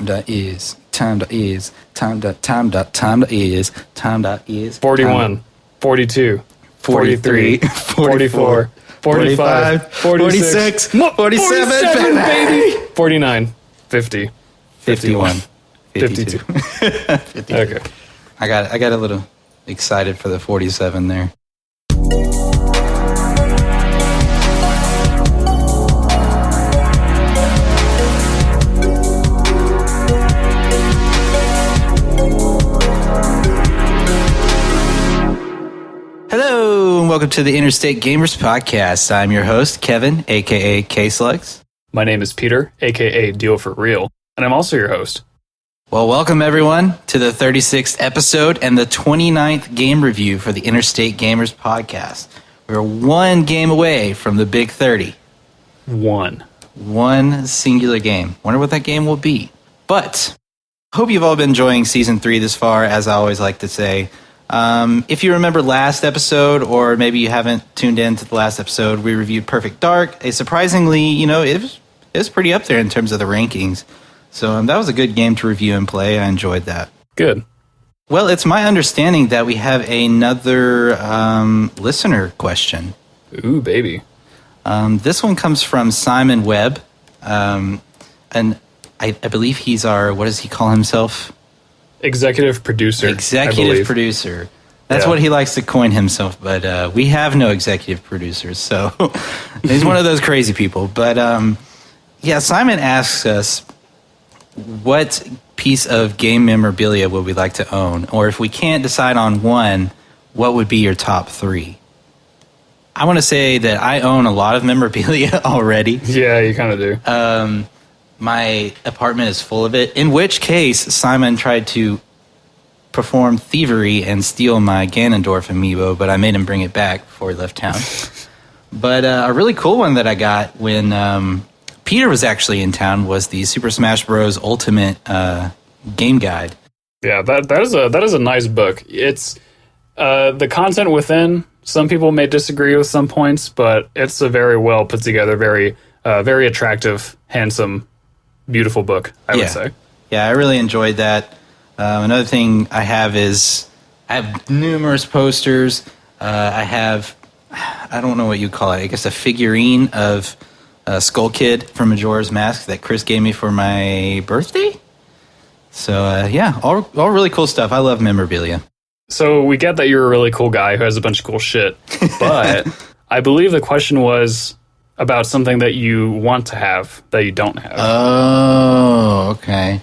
41, 42, 43, 44, 45, 46, 47, baby! 49, 50, 51, 52. 50. Okay. I got a little excited for the 47 there. Hello, and welcome to the Interstate Gamers Podcast. I'm your host, Kevin, a.k.a. K-Slugs. My name is Peter, a.k.a. Deal for Real, and I'm also your host. Well, welcome everyone to the 36th episode and the 29th game review for the Interstate Gamers Podcast. We're one game away from the big 30. One singular game. Wonder what that game will be. But hope you've all been enjoying Season 3 this far, as I always like to say. If you remember last episode, or maybe you haven't tuned in to the last episode, we reviewed Perfect Dark. Surprisingly, it was pretty up there in terms of the rankings. So that was a good game to review and play. I enjoyed that. Good. Well, it's my understanding that we have another listener question. Ooh, baby. This one comes from Simon Webb. And I believe he's our, what does he call himself? Executive producer. Executive producer. That's what he likes to coin himself, but we have no executive producers, so he's one of those crazy people. But Simon asks us, what piece of game memorabilia would we like to own? Or if we can't decide on one, what would be your top three? I want to say that I own a lot of memorabilia already. Yeah, you kind of do. My apartment is full of it, in which case Simon tried to perform thievery and steal my Ganondorf amiibo, but I made him bring it back before he left town. But a really cool one that I got when Peter was actually in town was the Super Smash Bros. Ultimate game guide. Yeah, that is a nice book. It's the content within. Some people may disagree with some points, but it's a very well put together, very attractive, handsome, beautiful book, I would say. Yeah, I really enjoyed that. Another thing I have is I have numerous posters. I have, I don't know what you call it, I guess a figurine of Skull Kid from Majora's Mask that Chris gave me for my birthday. So, all really cool stuff. I love memorabilia. So we get that you're a really cool guy who has a bunch of cool shit, but I believe the question was about something that you want to have that you don't have. Oh, okay.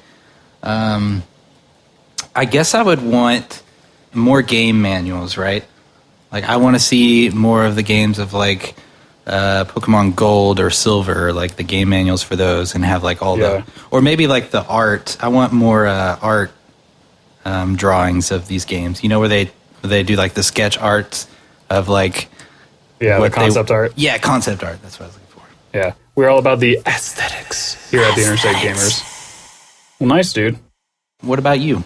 I guess I would want more game manuals, right? Like, I want to see more of the games of, like, Pokemon Gold or Silver, like the game manuals for those, and have, like, all the... Or maybe, like, the art. I want more art drawings of these games. You know, where they do, like, the sketch art of, like... Yeah, the concept art. Yeah, concept art. That's what I was looking for. Yeah. We're all about the aesthetics here at the Interstate Gamers. Well, nice, dude. What about you?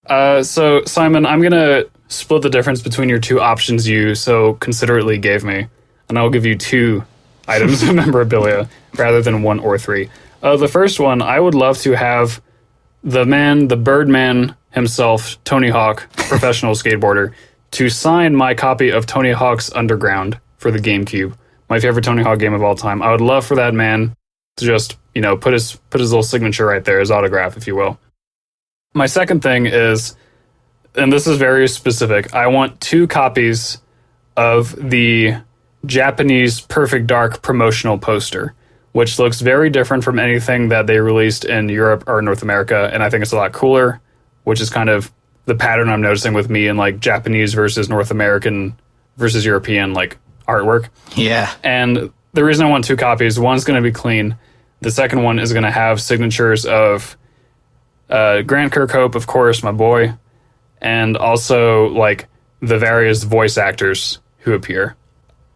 So, Simon, I'm going to split the difference between your two options you so considerately gave me, and I'll give you two items of memorabilia rather than one or three. The first one, I would love to have the Birdman himself, Tony Hawk, professional skateboarder, to sign my copy of Tony Hawk's Underground for the GameCube, my favorite Tony Hawk game of all time. I would love for that man to just, put his little signature right there, his autograph, if you will. My second thing is, and this is very specific, I want 2 copies of the Japanese Perfect Dark promotional poster, which looks very different from anything that they released in Europe or North America, and I think it's a lot cooler, which is kind of the pattern I'm noticing with me in, like, Japanese versus North American versus European, like, artwork. Yeah. And the reason I want 2 copies, one's going to be clean. The second one is going to have signatures of Grant Kirkhope, of course, my boy, and also, like, the various voice actors who appear.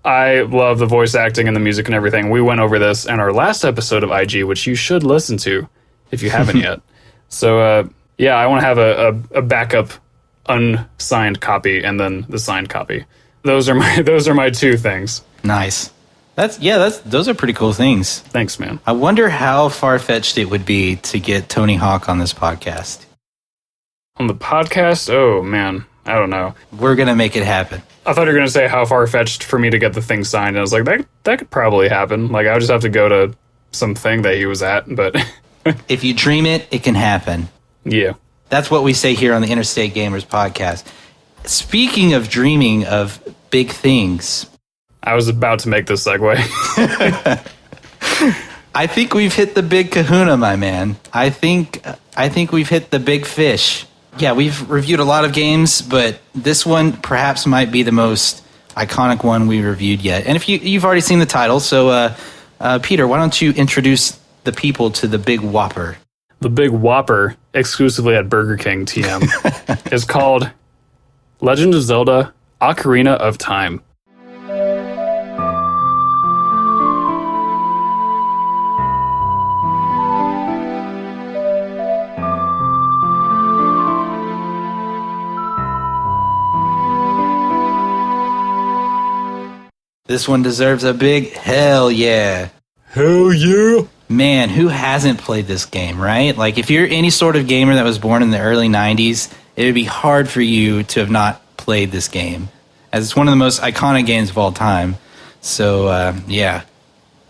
I love the voice acting and the music and everything. We went over this in our last episode of IG, which you should listen to if you haven't yet. So, I want to have a backup unsigned copy and then the signed copy. Those are my 2 things. Nice. Those are pretty cool things. Thanks, man. I wonder how far-fetched it would be to get Tony Hawk on this podcast. On the podcast? Oh, man. I don't know. We're going to make it happen. I thought you were going to say how far-fetched for me to get the thing signed. And I was like, that could probably happen. Like, I would just have to go to some thing that he was at, but... If you dream it, it can happen. Yeah. That's what we say here on the Interstate Gamers podcast. Speaking of dreaming of big things... I was about to make this segue. I think we've hit the big kahuna, my man. I think we've hit the big fish. Yeah, we've reviewed a lot of games, but this one perhaps might be the most iconic one we reviewed yet. And if you've already seen the title, so Peter, why don't you introduce the people to the Big Whopper? The Big Whopper, exclusively at Burger King TM, is called Legend of Zelda: Ocarina of Time. This one deserves a big hell yeah. Hell yeah. Man, who hasn't played this game, right? Like, if you're any sort of gamer that was born in the early 90s, it would be hard for you to have not played this game, as it's one of the most iconic games of all time. So, yeah.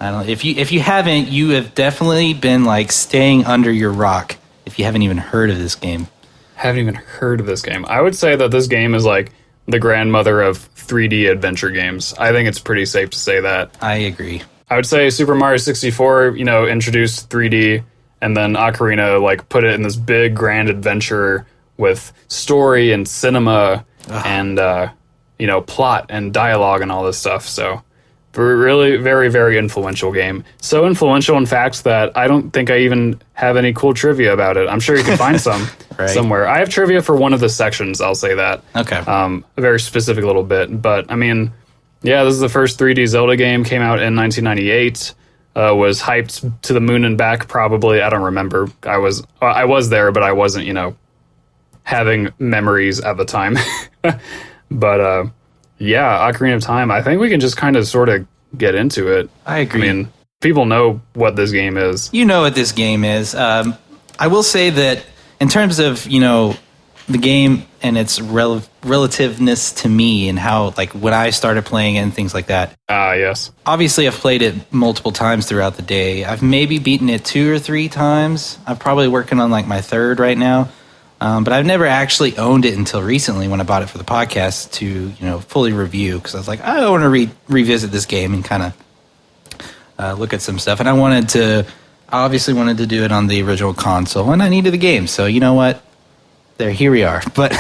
I don't. If you haven't, you have definitely been, like, staying under your rock if you haven't even heard of this game. Haven't even heard of this game. I would say that this game is, like, the grandmother of 3D adventure games. I think it's pretty safe to say that. I agree. I would say Super Mario 64, introduced 3D, and then Ocarina, like, put it in this big grand adventure with story and cinema and, plot and dialogue and all this stuff. So, really very, very influential game. So influential, in fact, that I don't think I even have any cool trivia about it. I'm sure you can find some somewhere. I have trivia for one of the sections, I'll say that. Okay. A very specific little bit. But, I mean, yeah, this is the first 3D Zelda game, came out in 1998, was hyped to the moon and back, probably. I don't remember. I was there, but I wasn't, having memories at the time. But, yeah, Ocarina of Time, I think we can just kind of sort of get into it. I agree. I mean, people know what this game is. You know what this game is. I will say that in terms of, the game and its relativeness to me and how, like, when I started playing it and things like that. Yes. Obviously, I've played it multiple times throughout the day. I've maybe beaten it 2 or 3 times. I'm probably working on, like, my 3rd right now. But I've never actually owned it until recently when I bought it for the podcast to, fully review. Because I was like, I want to revisit this game and kind of look at some stuff. And I obviously wanted to do it on the original console. And I needed the game. So, you know what? Here we are. But,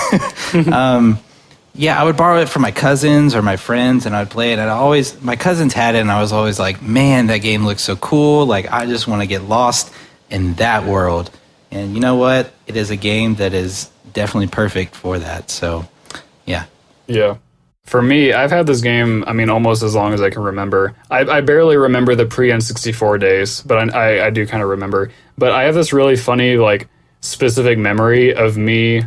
yeah, I would borrow it from my cousins or my friends, and I'd play it. And my cousins had it, and I was always like, man, that game looks so cool. Like, I just want to get lost in that world. And you know what? It is a game that is definitely perfect for that. So, yeah. Yeah. For me, I've had this game, I mean, almost as long as I can remember. I barely remember the pre-N64 days, but I do kind of remember. But I have this really funny, like, specific memory of me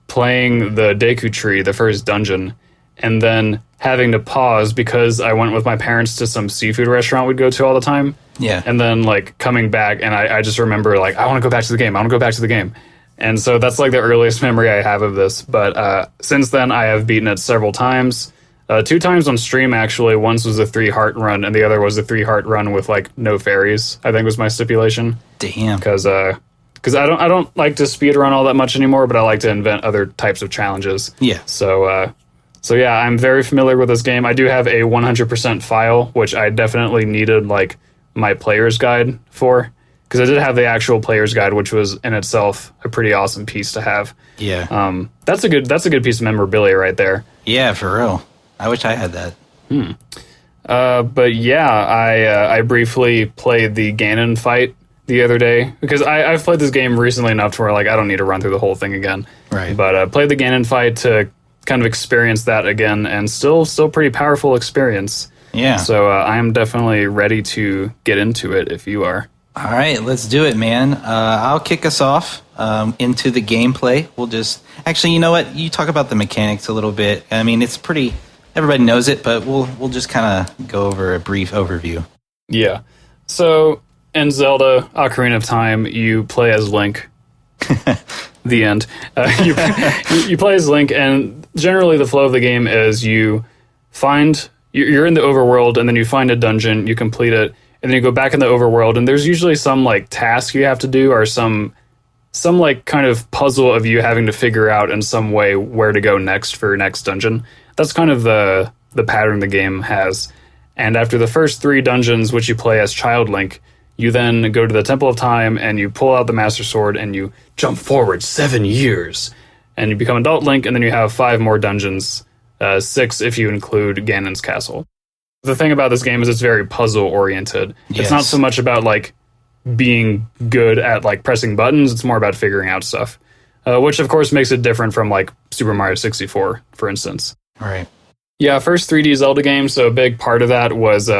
playing the Deku Tree, the first dungeon, and then having to pause because I went with my parents to some seafood restaurant we'd go to all the time. Yeah. And then, like, coming back, and I just remember, like, I want to go back to the game. I want to go back to the game. And so that's, like, the earliest memory I have of this. But since then, I have beaten it several times. 2 times on stream, actually. Once was a 3-heart run, and the other was a 3-heart run with, like, no fairies, I think was my stipulation. Damn. Because I don't like to speedrun all that much anymore, but I like to invent other types of challenges. Yeah. So yeah, I'm very familiar with this game. I do have a 100% file, which I definitely needed, like, my player's guide for, because I did have the actual player's guide, which was in itself a pretty awesome piece to have. Yeah. That's a good piece of memorabilia right there. Yeah, for real. I wish I had that. But yeah, I briefly played the Ganon fight the other day, because I've played this game recently enough to where, like, I don't need to run through the whole thing again. Right. But played the Ganon fight to kind of experience that again, and still pretty powerful experience. Yeah. So I am definitely ready to get into it if you are. All right, let's do it, man. I'll kick us off into the gameplay. We'll just... Actually, you know what? You talk about the mechanics a little bit. I mean, it's pretty everybody knows it, but we'll just kind of go over a brief overview. Yeah. So in Zelda Ocarina of Time, you play as Link. The end. You play as Link, and generally the flow of the game is you're in the overworld, and then you find a dungeon, you complete it, and then you go back in the overworld, and there's usually some like task you have to do, or some like kind of puzzle of you having to figure out in some way where to go next for your next dungeon. That's kind of the pattern the game has. And after the first 3 dungeons, which you play as Child Link, you then go to the Temple of Time and you pull out the Master Sword and you jump forward 7 years. And you become Adult Link, and then you have 5 more dungeons, 6 if you include Ganon's Castle. The thing about this game is it's very puzzle-oriented. Yes. It's not so much about, like, being good at, like, pressing buttons. It's more about figuring out stuff. Which, of course, makes it different from, like, Super Mario 64, for instance. All right. Yeah, first 3D Zelda game, so a big part of that was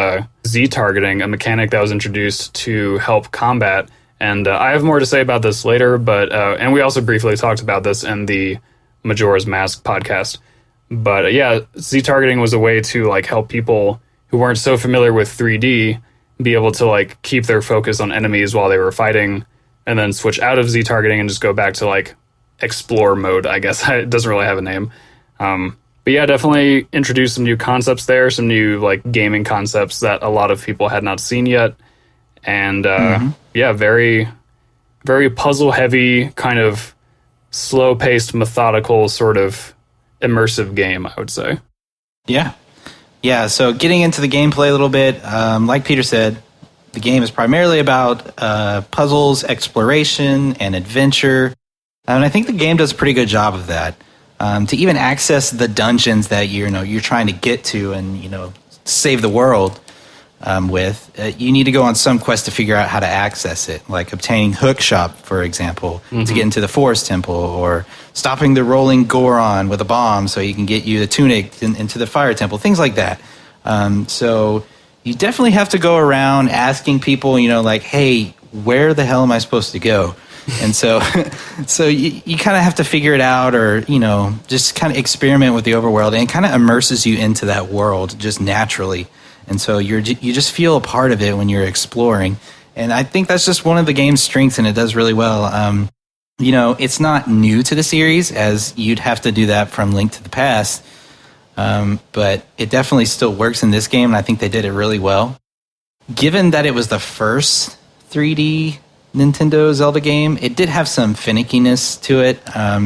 Z-targeting, a mechanic that was introduced to help combat. And I have more to say about this later, but and we also briefly talked about this in the Majora's Mask podcast. But yeah, Z-targeting was a way to like help people who weren't so familiar with 3D be able to like keep their focus on enemies while they were fighting, and then switch out of Z-targeting and just go back to like explore mode, I guess. It doesn't really have a name. But yeah, definitely introduced some new concepts there, some new like gaming concepts that a lot of people had not seen yet. And yeah, very, very puzzle heavy, kind of slow paced, methodical sort of immersive game, I would say. Yeah. Yeah, so getting into the gameplay a little bit, like Peter said, the game is primarily about puzzles, exploration, and adventure. And I think the game does a pretty good job of that. To even access the dungeons that you're trying to get to and save the world with, you need to go on some quest to figure out how to access it, like obtaining Hookshop, for example, to get into the Forest Temple, or stopping the rolling Goron with a bomb so he can get you the tunic into the Fire Temple, things like that. So you definitely have to go around asking people, like, hey, where the hell am I supposed to go? And so you kind of have to figure it out, or, just kind of experiment with the overworld, and it kind of immerses you into that world just naturally. And so you just feel a part of it when you're exploring. And I think that's just one of the game's strengths, and it does really well. It's not new to the series, as you'd have to do that from Link to the Past. But it definitely still works in this game, and I think they did it really well. Given that it was the first 3D Nintendo Zelda game, it did have some finickiness to it.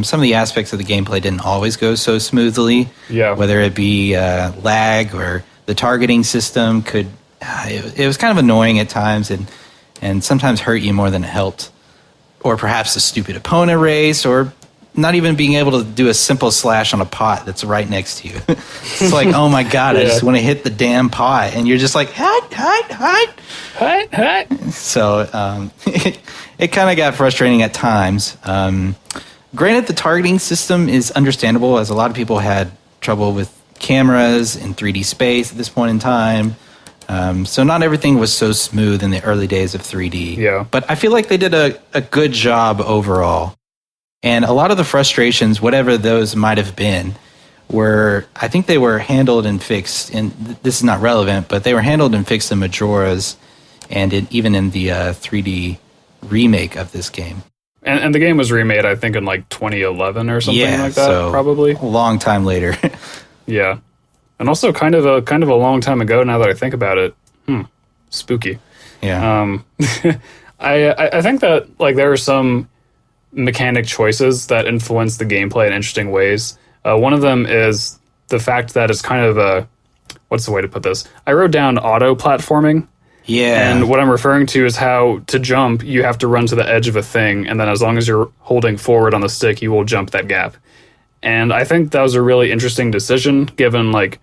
Some of the aspects of the gameplay didn't always go so smoothly. Yeah. Whether it be lag or the targeting system it was kind of annoying at times, and sometimes hurt you more than it helped. Or perhaps a stupid opponent race, or not even being able to do a simple slash on a pot that's right next to you. It's like, oh my God, I just want to hit the damn pot. And you're just like, hide. So it kind of got frustrating at times. Granted, the targeting system is understandable, as a lot of people had trouble with cameras in 3D space at this point in time. So not everything was so smooth in the early days of 3D. Yeah. But I feel like they did a good job overall. And a lot of the frustrations, whatever those might have been, I think they were handled and fixed, and this is not relevant, but they were handled and fixed in Majora's, and even in the 3D remake of this game. And the game was remade, I think, in like 2011 or something like that, so probably. A long time later. Yeah. And also kind of a long time ago, now that I think about it. Spooky. Yeah. I think that like there are some mechanic choices that influence the gameplay in interesting ways. One of them is the fact that it's kind of what's the way to put this? I wrote down auto platforming. Yeah. And what I'm referring to is how to jump, you have to run to the edge of a thing, and then as long as you're holding forward on the stick, you will jump that gap. And I think that was a really interesting decision, given like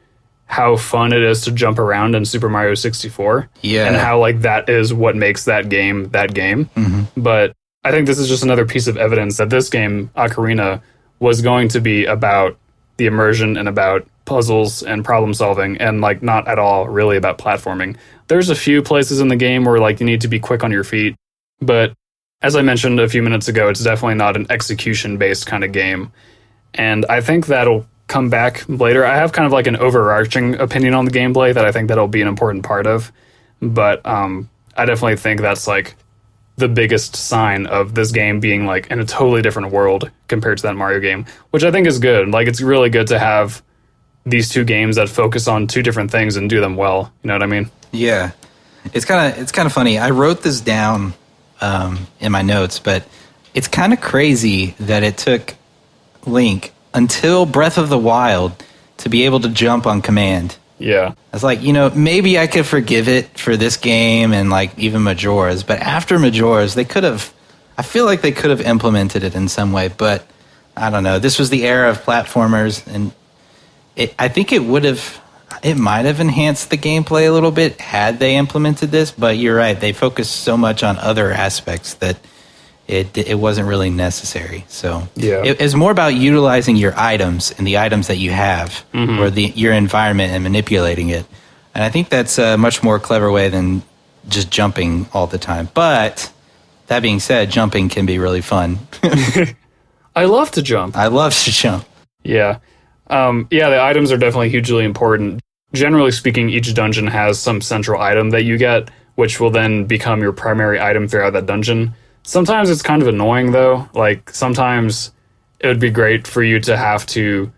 how fun it is to jump around in Super Mario 64. Yeah. And how like that is what makes that game that game. Mm-hmm. But I think this is just another piece of evidence that this game, Ocarina, was going to be about the immersion and about puzzles and problem solving, and like not at all really about platforming. There's a few places in the game where like you need to be quick on your feet, but as I mentioned a few minutes ago, it's definitely not an execution-based kind of game. And I think that'll come back later. I have kind of like an overarching opinion on the gameplay that I think that'll be an important part of, but I definitely think that's like the biggest sign of this game being like in a totally different world compared to that Mario game, which I think is good. Like, it's really good to have these two games that focus on two different things and do them well. You know what I mean? Yeah. It's kind of funny. I wrote this down in my notes, but it's kind of crazy that it took Link until Breath of the Wild to be able to jump on command. Yeah. I was like, maybe I could forgive it for this game and like even Majora's, but after Majora's, I feel like they could have implemented it in some way, but I don't know. This was the era of platformers, and I think it might have enhanced the gameplay a little bit had they implemented this, but you're right. They focused so much on other aspects that it wasn't really necessary. So yeah, it's more about utilizing your items and the items that you have, or your environment, and manipulating it. And I think that's a much more clever way than just jumping all the time. But that being said, jumping can be really fun. I love to jump. I love to jump. Yeah. The items are definitely hugely important. Generally speaking, each dungeon has some central item that you get, which will then become your primary item throughout that dungeon. Sometimes it's kind of annoying, though. Like, sometimes it would be great for you to have to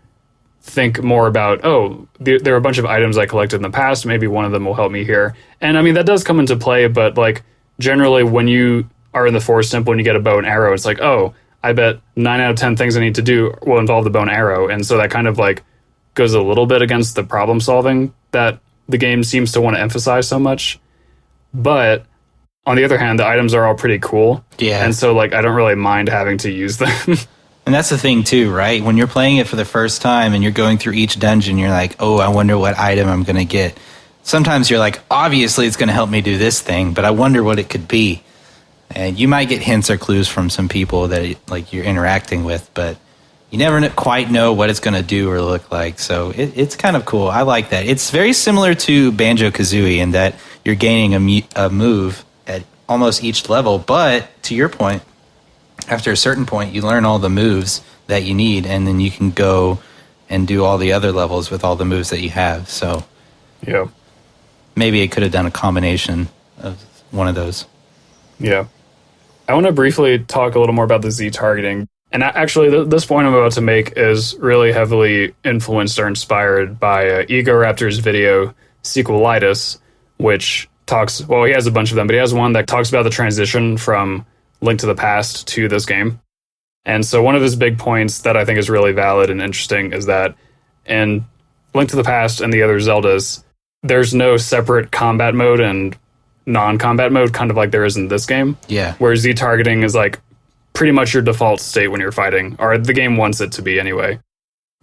think more about, there are a bunch of items I collected in the past, maybe one of them will help me here. And I mean, that does come into play, but like, generally when you are in the Forest Temple and you get a bow and arrow, it's like, I bet 9 out of 10 things I need to do will involve the bow and arrow. And so that kind of like goes a little bit against the problem solving that the game seems to want to emphasize so much. But on the other hand, the items are all pretty cool. Yeah. And so like, I don't really mind having to use them. And that's the thing too, right? When you're playing it for the first time and you're going through each dungeon, you're like, I wonder what item I'm going to get. Sometimes you're like, obviously it's going to help me do this thing, but I wonder what it could be. And you might get hints or clues from some people that like you're interacting with, but you never quite know what it's going to do or look like. So it's kind of cool. I like that. It's very similar to Banjo-Kazooie in that you're gaining a move at almost each level. But to your point, after a certain point, you learn all the moves that you need, and then you can go and do all the other levels with all the moves that you have. So yeah, maybe it could have done a combination of one of those. Yeah. I want to briefly talk a little more about the Z targeting. And actually, this point I'm about to make is really heavily influenced or inspired by Egoraptor's video, Sequelitis, which talks, he has a bunch of them, but he has one that talks about the transition from Link to the Past to this game. And so one of his big points that I think is really valid and interesting is that in Link to the Past and the other Zeldas, there's no separate combat mode and non-combat mode, kind of like there is in this game. Yeah. Where Z targeting is like pretty much your default state when you're fighting, or the game wants it to be anyway.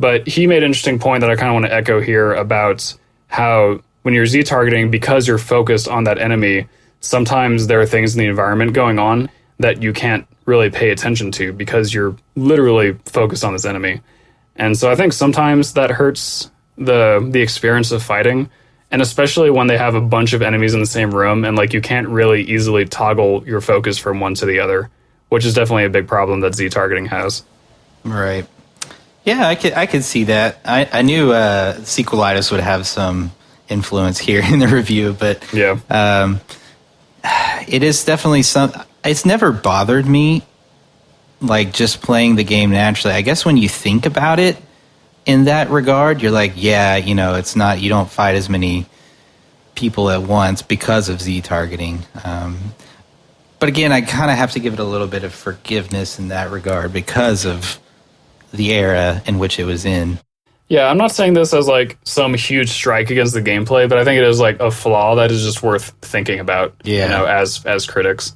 But he made an interesting point that I kind of want to echo here about how when you're Z targeting, because you're focused on that enemy, sometimes there are things in the environment going on that you can't really pay attention to because you're literally focused on this enemy. And so I think sometimes that hurts the experience of fighting. And especially when they have a bunch of enemies in the same room and like you can't really easily toggle your focus from one to the other, which is definitely a big problem that Z targeting has. Right. Yeah, I could see that. I knew Sequelitis would have some influence here in the review, but yeah, it is definitely it's never bothered me, like just playing the game naturally. I guess when you think about it, in that regard, you're like, it's not, you don't fight as many people at once because of Z targeting. But again, I kind of have to give it a little bit of forgiveness in that regard because of the era in which it was in. Yeah, I'm not saying this as like some huge strike against the gameplay, but I think it is like a flaw that is just worth thinking about, as critics.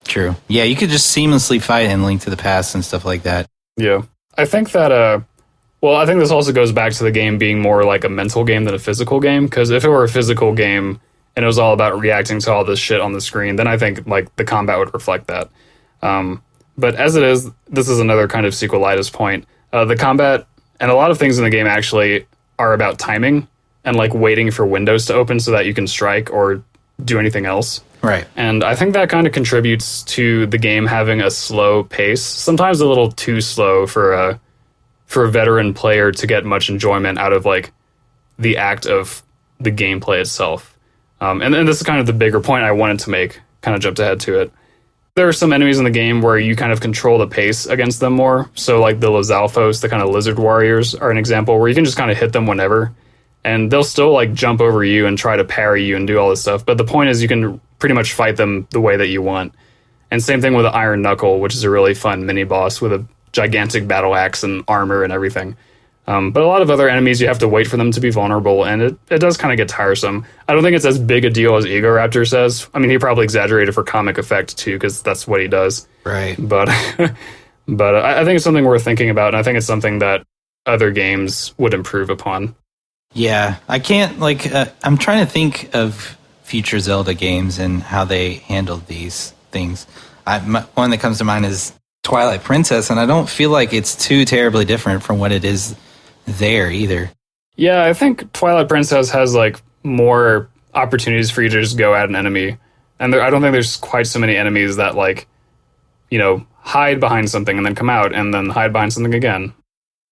True. Yeah, you could just seamlessly fight in Link to the Past and stuff like that. Yeah. I think that I think this also goes back to the game being more like a mental game than a physical game, because if it were a physical game and it was all about reacting to all this shit on the screen, then I think like the combat would reflect that. But as it is, this is another kind of Sequelitis point. The combat and a lot of things in the game actually are about timing and like waiting for windows to open so that you can strike or do anything else. Right. And I think that kind of contributes to the game having a slow pace, sometimes a little too slow for for a veteran player to get much enjoyment out of like the act of the gameplay itself. And this is kind of the bigger point I wanted to make, kind of jumped ahead to it. There are some enemies in the game where you kind of control the pace against them more. So like the Lizalfos, the kind of lizard warriors, are an example where you can just kind of hit them whenever. And they'll still like jump over you and try to parry you and do all this stuff. But the point is you can pretty much fight them the way that you want. And same thing with the Iron Knuckle, which is a really fun mini-boss with a gigantic battle axe and armor and everything. But a lot of other enemies, you have to wait for them to be vulnerable, and it does kind of get tiresome. I don't think it's as big a deal as Egoraptor says. I mean, he probably exaggerated for comic effect, too, because that's what he does. Right. But I think it's something worth thinking about, and I think it's something that other games would improve upon. Yeah, I can't, I'm trying to think of future Zelda games and how they handled these things. One that comes to mind is Twilight Princess, and I don't feel like it's too terribly different from what it is there either. Yeah, I think Twilight Princess has like more opportunities for you to just go at an enemy, and I don't think there's quite so many enemies that like, you know, hide behind something and then come out and then hide behind something again.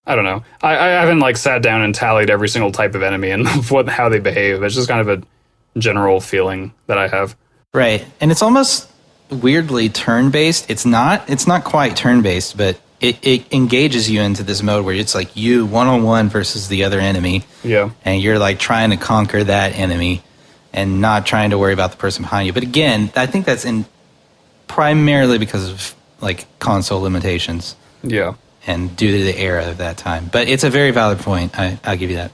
I don't know. I haven't like sat down and tallied every single type of enemy and how they behave. It's just kind of a general feeling that I have. Right, and it's almost weirdly turn-based. It's not quite turn-based, but it engages you into this mode where it's like you one-on-one versus the other enemy. Yeah. And you're like trying to conquer that enemy and not trying to worry about the person behind you. But again, I think that's primarily because of like console limitations. Yeah. And due to the era of that time. But it's a very valid point. I'll give you that.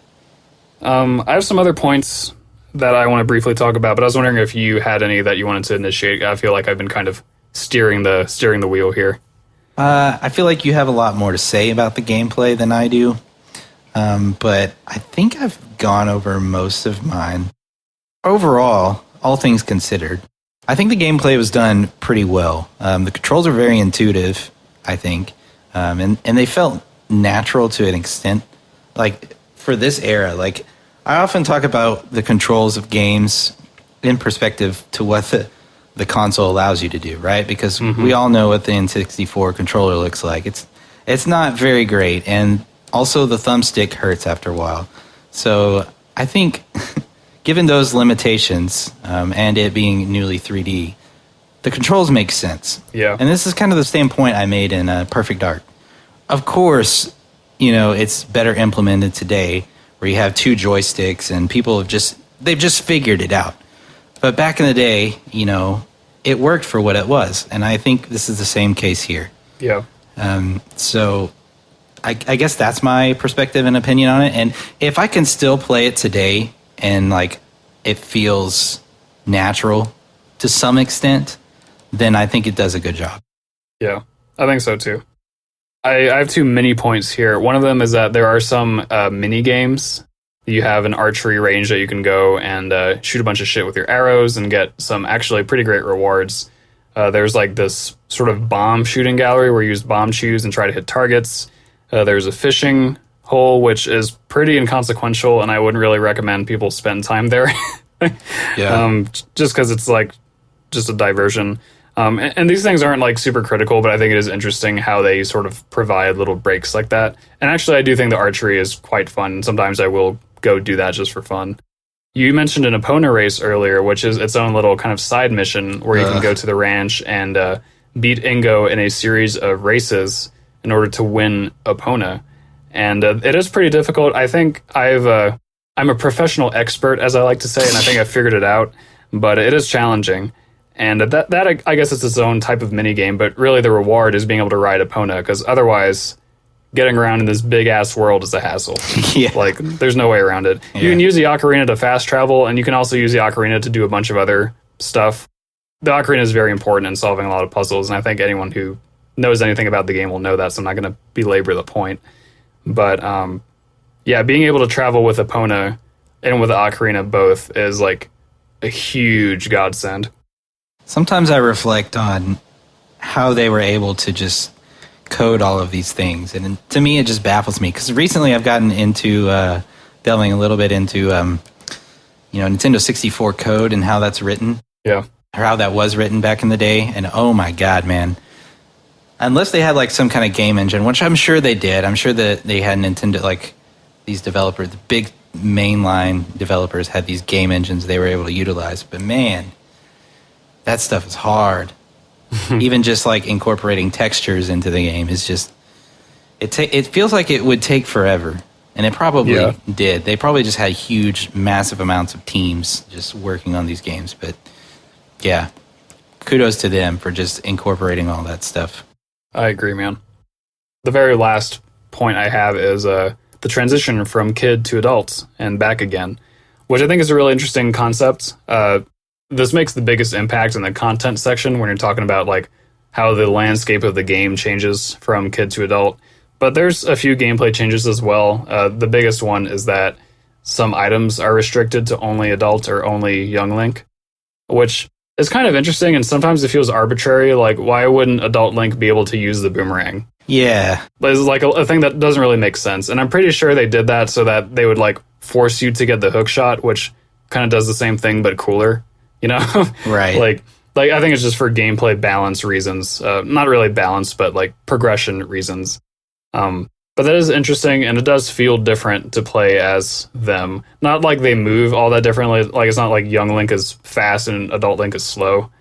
I have some other points that I want to briefly talk about, but I was wondering if you had any that you wanted to initiate. I feel like I've been kind of steering the wheel here. I feel like you have a lot more to say about the gameplay than I do, but I think I've gone over most of mine. Overall, all things considered, I think the gameplay was done pretty well. The controls are very intuitive, I think, and they felt natural to an extent. Like, for this era, like, I often talk about the controls of games in perspective to what the console allows you to do, right? Because we all know what the N64 controller looks like. It's not very great, and also the thumbstick hurts after a while. So I think, given those limitations and it being newly 3D, the controls make sense. Yeah. And this is kind of the same point I made in Perfect Dark. Of course, you know, it's better implemented today, where you have two joysticks and people they've just figured it out. But back in the day, you know, it worked for what it was. And I think this is the same case here. Yeah. So I guess that's my perspective and opinion on it. And if I can still play it today and like it feels natural to some extent, then I think it does a good job. Yeah, I think so too. I have two mini points here. One of them is that there are some mini games. You have an archery range that you can go and shoot a bunch of shit with your arrows and get some actually pretty great rewards. There's like this sort of bomb shooting gallery where you use bomb chews and try to hit targets. There's a fishing hole, which is pretty inconsequential, and I wouldn't really recommend people spend time there. Yeah. Just because it's like just a diversion. And these things aren't like super critical, but I think it is interesting how they sort of provide little breaks like that. And actually, I do think the archery is quite fun. Sometimes I will go do that just for fun. You mentioned an Epona race earlier, which is its own little kind of side mission where you can go to the ranch and beat Ingo in a series of races in order to win Epona. And it is pretty difficult. I think I'm a professional expert, as I like to say, and I think I figured it out. But it is challenging. And that I guess it's its own type of mini game, but really the reward is being able to ride Epona, because otherwise getting around in this big ass world is a hassle. Yeah. Like there's no way around it. Yeah. You can use the ocarina to fast travel, and you can also use the ocarina to do a bunch of other stuff. The ocarina is very important in solving a lot of puzzles, and I think anyone who knows anything about the game will know that, so I'm not going to belabor the point. But yeah, being able to travel with Epona and with the ocarina both is like a huge godsend. Sometimes I reflect on how they were able to just code all of these things. And to me, it just baffles me. Because recently I've gotten into delving a little bit into, Nintendo 64 code and how that's written. Yeah. Or how that was written back in the day. And oh my God, man. Unless they had like some kind of game engine, which I'm sure they did. I'm sure that they had Nintendo, like these developers, the big mainline developers had these game engines they were able to utilize. But man, that stuff is hard. Even just like incorporating textures into the game is just, it feels like it would take forever. And it probably did. They probably just had huge, massive amounts of teams just working on these games. But yeah, kudos to them for just incorporating all that stuff. I agree, man. The very last point I have is the transition from kid to adults and back again, which I think is a really interesting concept. This makes the biggest impact in the content section when you're talking about like how the landscape of the game changes from kid to adult. But there's a few gameplay changes as well. The biggest one is that some items are restricted to only adult or only young Link, which is kind of interesting, and sometimes it feels arbitrary. Like, why wouldn't adult Link be able to use the boomerang? Yeah. But it's like a thing that doesn't really make sense. And I'm pretty sure they did that so that they would like force you to get the hook shot, which kind of does the same thing but cooler, you know? Right. Like I think it's just for gameplay balance reasons. Not really balance, but like progression reasons. But that is interesting, and it does feel different to play as them. Not like they move all that differently. Like, it's not like young Link is fast and adult Link is slow,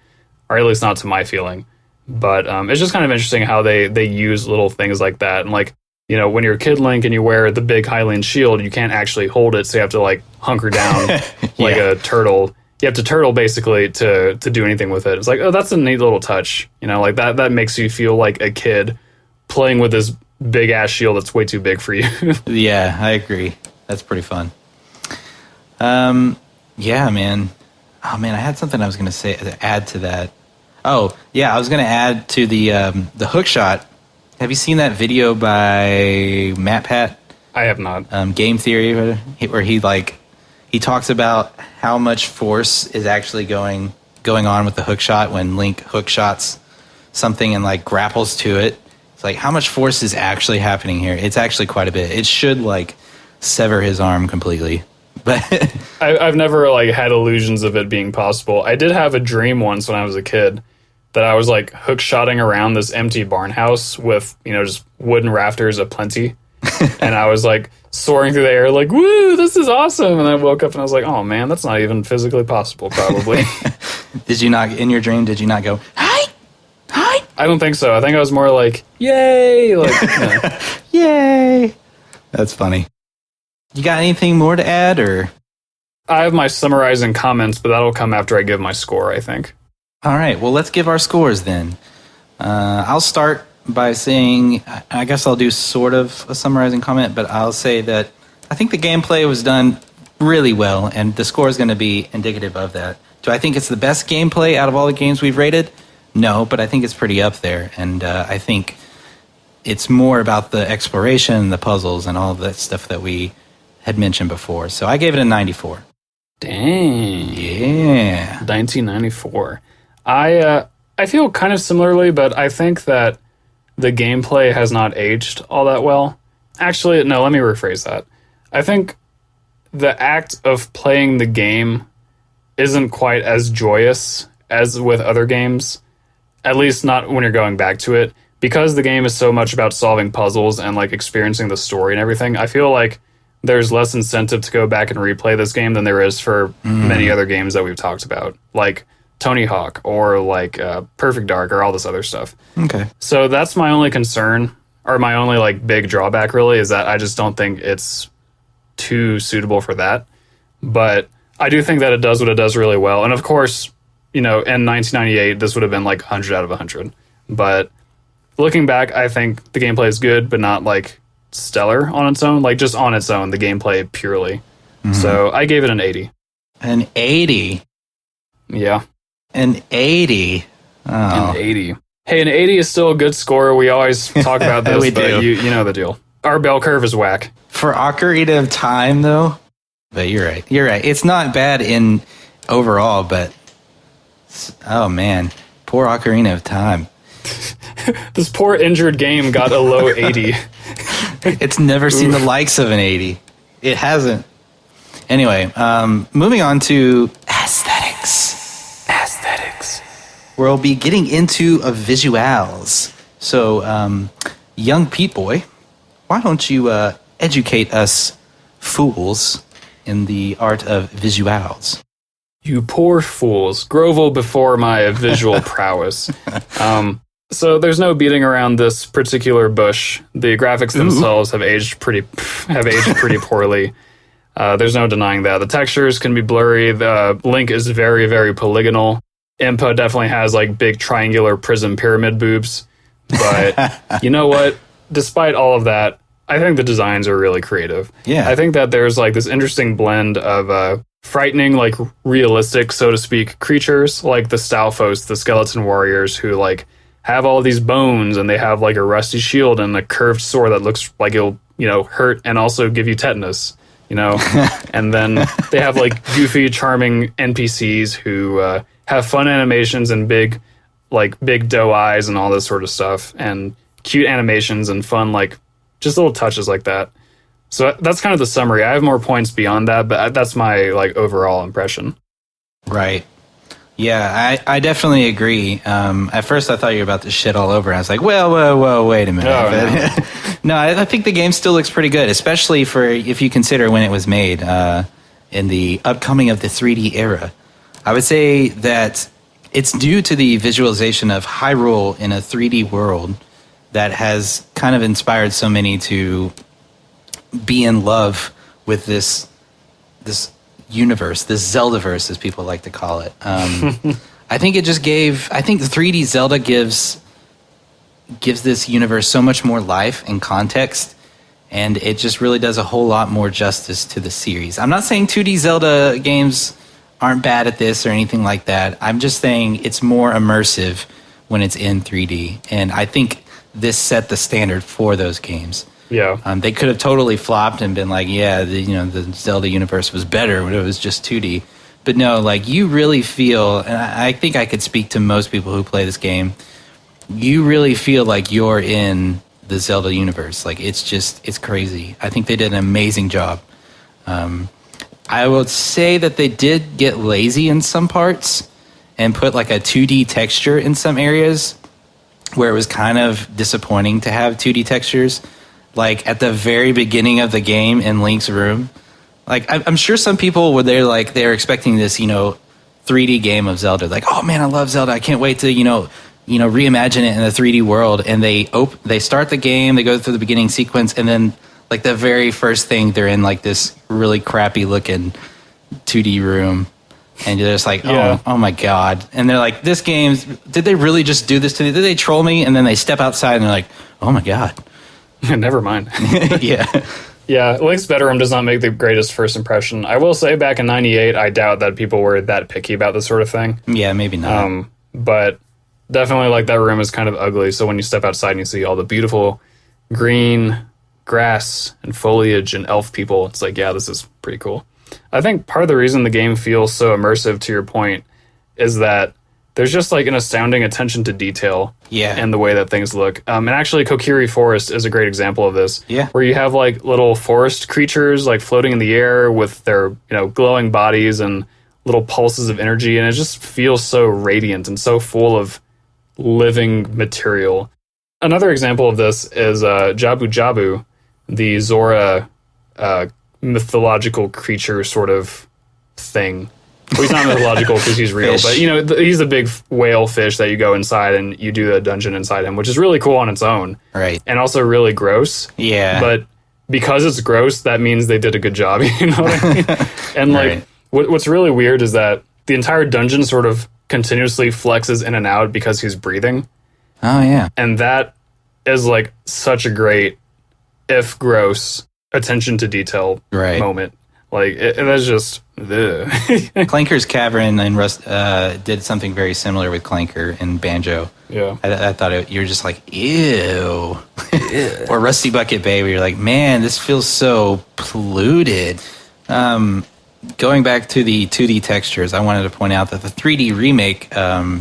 or at least not to my feeling. But it's just kind of interesting how they use little things like that. And like, you know, when you're a kid Link and you wear the big Hylian shield, you can't actually hold it, so you have to like hunker down like a turtle. You have to turtle basically to do anything with it. It's like, oh, that's a neat little touch. You know, like that makes you feel like a kid playing with this big ass shield that's way too big for you. Yeah, I agree. That's pretty fun. Yeah, man. Oh man, I had something I was going to add to that. Oh yeah, I was going to add to the hook shot. Have you seen that video by Matt Pat? I have not. Game Theory, where he talks about how much force is actually going on with the hook shot when Link hook shots something and like grapples to it. It's like, how much force is actually happening here? It's actually quite a bit. It should like sever his arm completely. But I've never like had illusions of it being possible. I did have a dream once when I was a kid that I was like hook shotting around this empty barn house with, you know, just wooden rafters aplenty. And I was like soaring through the air like, woo, this is awesome. And I woke up and I was like, oh man, that's not even physically possible probably. Did you not, in your dream, did you not go, hi? I don't think so. I think I was more like, yay! Like, you know. Yay! That's funny. You got anything more to add, or? I have my summarizing comments, but that'll come after I give my score, I think. All right. Well, let's give our scores then. I'll start by saying, I guess I'll do sort of a summarizing comment, but I'll say that I think the gameplay was done really well, and the score is going to be indicative of that. Do I think it's the best gameplay out of all the games we've rated? No, but I think it's pretty up there, and I think it's more about the exploration, the puzzles, and all of that stuff that we had mentioned before. So I gave it a 94. Dang. Yeah. 1994. I feel kind of similarly, but I think that the gameplay has not aged all that well. Actually, no, let me rephrase that. I think the act of playing the game isn't quite as joyous as with other games. At least not when you're going back to it. Because the game is so much about solving puzzles and like experiencing the story and everything, I feel like there's less incentive to go back and replay this game than there is for many other games that we've talked about. Like Tony Hawk or like Perfect Dark or all this other stuff. Okay. So that's my only concern, or my only like big drawback really, is that I just don't think it's too suitable for that. But I do think that it does what it does really well. And of course, you know, in 1998, this would have been like 100 out of 100. But looking back, I think the gameplay is good, but not like stellar on its own. Like just on its own, the gameplay purely. So I gave it an 80. An 80? Yeah. An 80? Oh. An 80. Hey, an 80 is still a good score. We always talk about this, We but do. you know the deal. Our bell curve is whack. For Ocarina of Time, though? But you're right. You're right. It's not bad in overall, but... Oh, man. Poor Ocarina of Time. This poor injured game got a low 80. It's never seen the likes of an 80. It hasn't. Anyway, moving on to aesthetics. Aesthetics. We'll be getting into visuals. So, young Pete Boy, why don't you educate us fools in the art of visuals? You poor fools. Grovel before my visual prowess. So there's no beating around this particular bush. The graphics themselves have aged pretty poorly. There's no denying that. The textures can be blurry. The Link is very, very polygonal. Impa definitely has like big triangular prism pyramid boobs. But you know what? Despite all of that, I think the designs are really creative. Yeah. I think that there's like this interesting blend of frightening, like realistic, so to speak, creatures, like the Stalfos, the skeleton warriors, who like have all these bones and they have like a rusty shield and a curved sword that looks like it'll, hurt and also give you tetanus, and then they have like goofy, charming NPCs who have fun animations and big doe eyes and all this sort of stuff, and cute animations and fun, like just little touches like that. So that's kind of the summary. I have more points beyond that, but that's my like overall impression. Right. Yeah, I definitely agree. At first, I thought you were about to shit all over. I was like, whoa, wait a minute. Oh, no, I think the game still looks pretty good, especially if you consider when it was made in the upcoming of the 3D era. I would say that it's due to the visualization of Hyrule in a 3D world that has kind of inspired so many to be in love with this universe, this Zeldaverse, as people like to call it. I think the 3D Zelda gives this universe so much more life and context, and it just really does a whole lot more justice to the series. I'm not saying 2D Zelda games aren't bad at this or anything like that. I'm just saying it's more immersive when it's in 3D, and I think this set the standard for those games. Yeah. They could have totally flopped and been like, the Zelda universe was better when it was just 2D. But no, like you really feel, and I think I could speak to most people who play this game, you really feel like you're in the Zelda universe. Like it's crazy. I think they did an amazing job. I would say that they did get lazy in some parts and put like a 2D texture in some areas where it was kind of disappointing to have 2D textures. Like at the very beginning of the game in Link's room, like I'm sure some people were there, like they're expecting this, 3D game of Zelda. Like, oh man, I love Zelda. I can't wait to, reimagine it in a 3D world. And they start the game, they go through the beginning sequence, and then like the very first thing, they're in like this really crappy looking 2D room. And you're just like, oh my God. And they're like, this game, did they really just do this to me? Did they troll me? And then they step outside and they're like, oh my God. Never mind. Yeah. Yeah, Link's Bedroom does not make the greatest first impression. I will say back in 98, I doubt that people were that picky about this sort of thing. Yeah, maybe not. But definitely like that room is kind of ugly. So when you step outside and you see all the beautiful green grass and foliage and elf people, it's like, yeah, this is pretty cool. I think part of the reason the game feels so immersive, to your point, is that there's just like an astounding attention to detail in the way that things look. And actually Kokiri Forest is a great example of this. Yeah. Where you have like little forest creatures like floating in the air with their, glowing bodies and little pulses of energy. And it just feels so radiant and so full of living material. Another example of this is Jabu Jabu, the Zora mythological creature sort of thing. Well, he's not mythological because he's real, but he's a big whale fish that you go inside and you do a dungeon inside him, which is really cool on its own, right? And also really gross. Yeah, but because it's gross, that means they did a good job. You know what I mean? And like, what's really weird is that the entire dungeon sort of continuously flexes in and out because he's breathing. Oh yeah, and that is like such a great, if gross, attention to detail moment. Like, that's just... Clanker's Cavern and Rust did something very similar with Clanker and Banjo. Yeah. I thought you were just like, ew. Or Rusty Bucket Bay, where you're like, man, this feels so polluted. Going back to the 2D textures, I wanted to point out that the 3D remake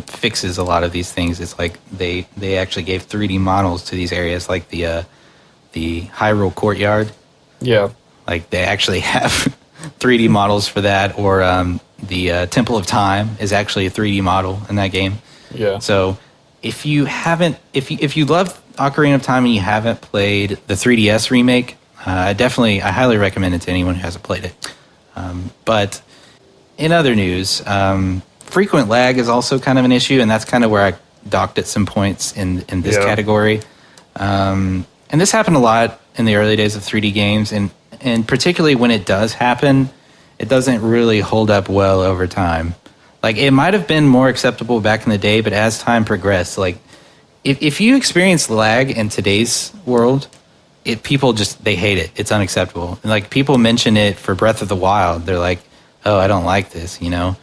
fixes a lot of these things. It's like they actually gave 3D models to these areas, like the Hyrule Courtyard. Yeah. Like they actually have 3D models for that, or the Temple of Time is actually a 3D model in that game. Yeah. So if you love Ocarina of Time and you haven't played the 3DS remake, I highly recommend it to anyone who hasn't played it. But in other news, frequent lag is also kind of an issue, and that's kind of where I docked at some points in this category. And this happened a lot in the early days of 3D games, and particularly when it does happen, it doesn't really hold up well over time. Like, it might have been more acceptable back in the day, but as time progressed, like, if you experience lag in today's world, people they hate it. It's unacceptable. And, like, people mention it for Breath of the Wild. They're like, oh, I don't like this, you know?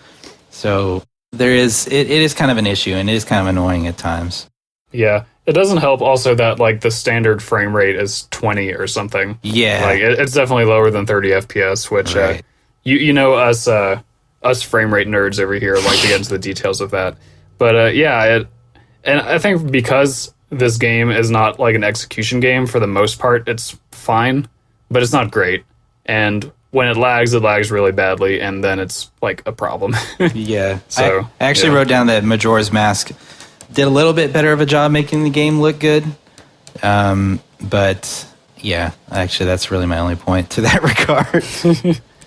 So it is kind of an issue, and it is kind of annoying at times. Yeah. It doesn't help also that, like, the standard frame rate is 20 or something. Yeah. Like, it's definitely lower than 30 FPS, which, right. you know, us frame rate nerds over here like to get into the details of that. But, and I think because this game is not, like, an execution game for the most part, it's fine, but it's not great. And when it lags really badly, and then it's, like, a problem. Yeah. So I actually wrote down that Majora's Mask did a little bit better of a job making the game look good. But yeah, actually that's really my only point to that regard.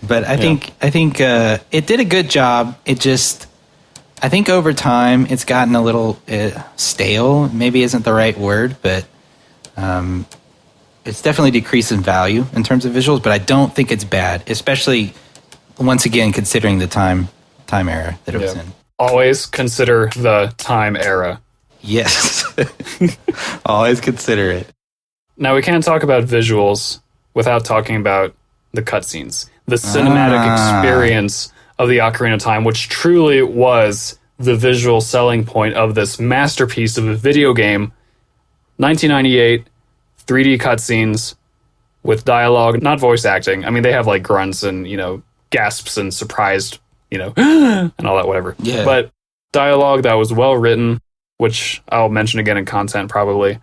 But I think it did a good job. I think over time it's gotten a little stale. Maybe isn't the right word, but it's definitely decreased in value in terms of visuals. But I don't think it's bad, especially once again considering the time era that it was in. Always consider the time era. Yes. Always consider it. Now, we can't talk about visuals without talking about the cutscenes. The cinematic experience of the Ocarina of Time, which truly was the visual selling point of this masterpiece of a video game. 1998, 3D cutscenes with dialogue, not voice acting. I mean, they have, like, grunts and, you know, gasps and surprised, you know, and all that, whatever. Yeah. But dialogue that was well written, which I'll mention again in content probably,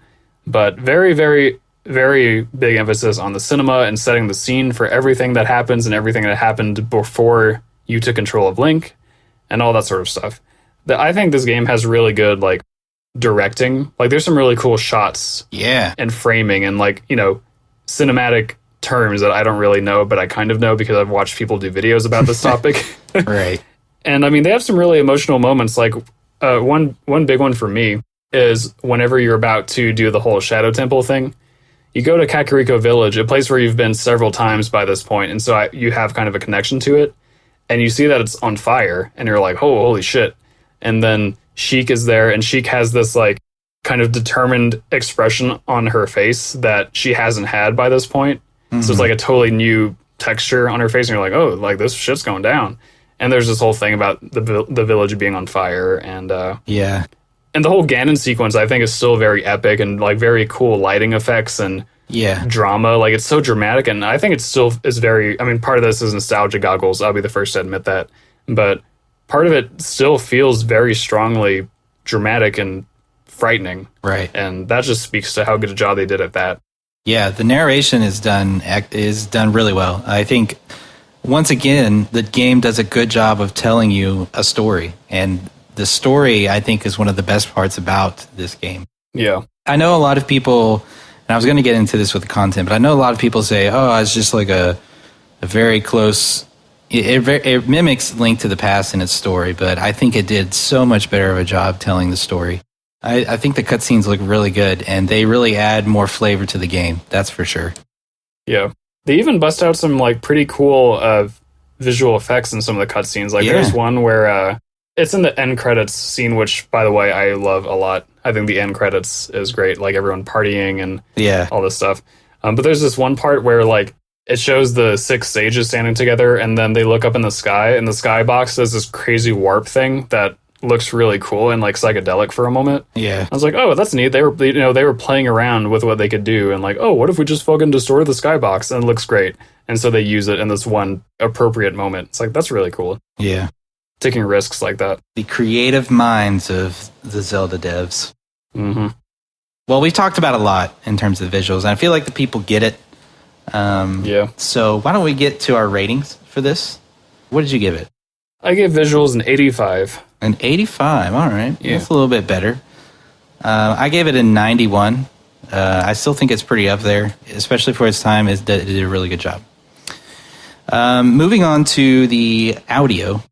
but very, very, very big emphasis on the cinema and setting the scene for everything that happens and everything that happened before you took control of Link and all that sort of stuff. I think this game has really good, like, directing. Like, there's some really cool shots and framing and, like, you know, cinematic terms that I don't really know, but I kind of know because I've watched people do videos about this topic. Right. And I mean, they have some really emotional moments. Like, one big one for me is whenever you're about to do the whole Shadow Temple thing, you go to Kakariko Village, a place where you've been several times by this point, and so you have kind of a connection to it, and you see that it's on fire, and you're like, oh, holy shit. And then Sheik is there, and Sheik has this, like, kind of determined expression on her face that she hasn't had by this point. Mm-hmm. So it's like a totally new texture on her face, and you're like, oh, like, this shit's going down. And there's this whole thing about the village being on fire, and and the whole Ganon sequence I think is still very epic and, like, very cool lighting effects and drama. Like, it's so dramatic, and I think it still is very. I mean, part of this is nostalgia goggles. I'll be the first to admit that, but part of it still feels very strongly dramatic and frightening. Right, and that just speaks to how good a job they did at that. Yeah, the narration is done really well. I think. Once again, the game does a good job of telling you a story. And the story, I think, is one of the best parts about this game. Yeah. I know a lot of people, and I was going to get into this with the content, but I know a lot of people say, oh, it's just like a very close... It mimics Link to the Past in its story, but I think it did so much better of a job telling the story. I think the cutscenes look really good, and they really add more flavor to the game. That's for sure. Yeah. They even bust out some, like, pretty cool visual effects in some of the cutscenes. Like, there's one where it's in the end credits scene, which, by the way, I love a lot. I think the end credits is great, like everyone partying and all this stuff. But there's this one part where, like, it shows the 6 sages standing together, and then they look up in the sky, and the skybox does this crazy warp thing that looks really cool and, like, psychedelic for a moment. Yeah. I was like, oh, that's neat. They were playing around with what they could do and, like, oh, what if we just fucking destroy the skybox? And it looks great. And so they use it in this one appropriate moment. It's like, that's really cool. Yeah. Taking risks like that. The creative minds of the Zelda devs. Mm-hmm. Well, we've talked about a lot in terms of the visuals, and I feel like the people get it. So why don't we get to our ratings for this? What did you give it? I gave visuals an 85. An 85, all right. Yeah. That's a little bit better. I gave it a 91. I still think it's pretty up there, especially for its time. It did a really good job. Moving on to the audio,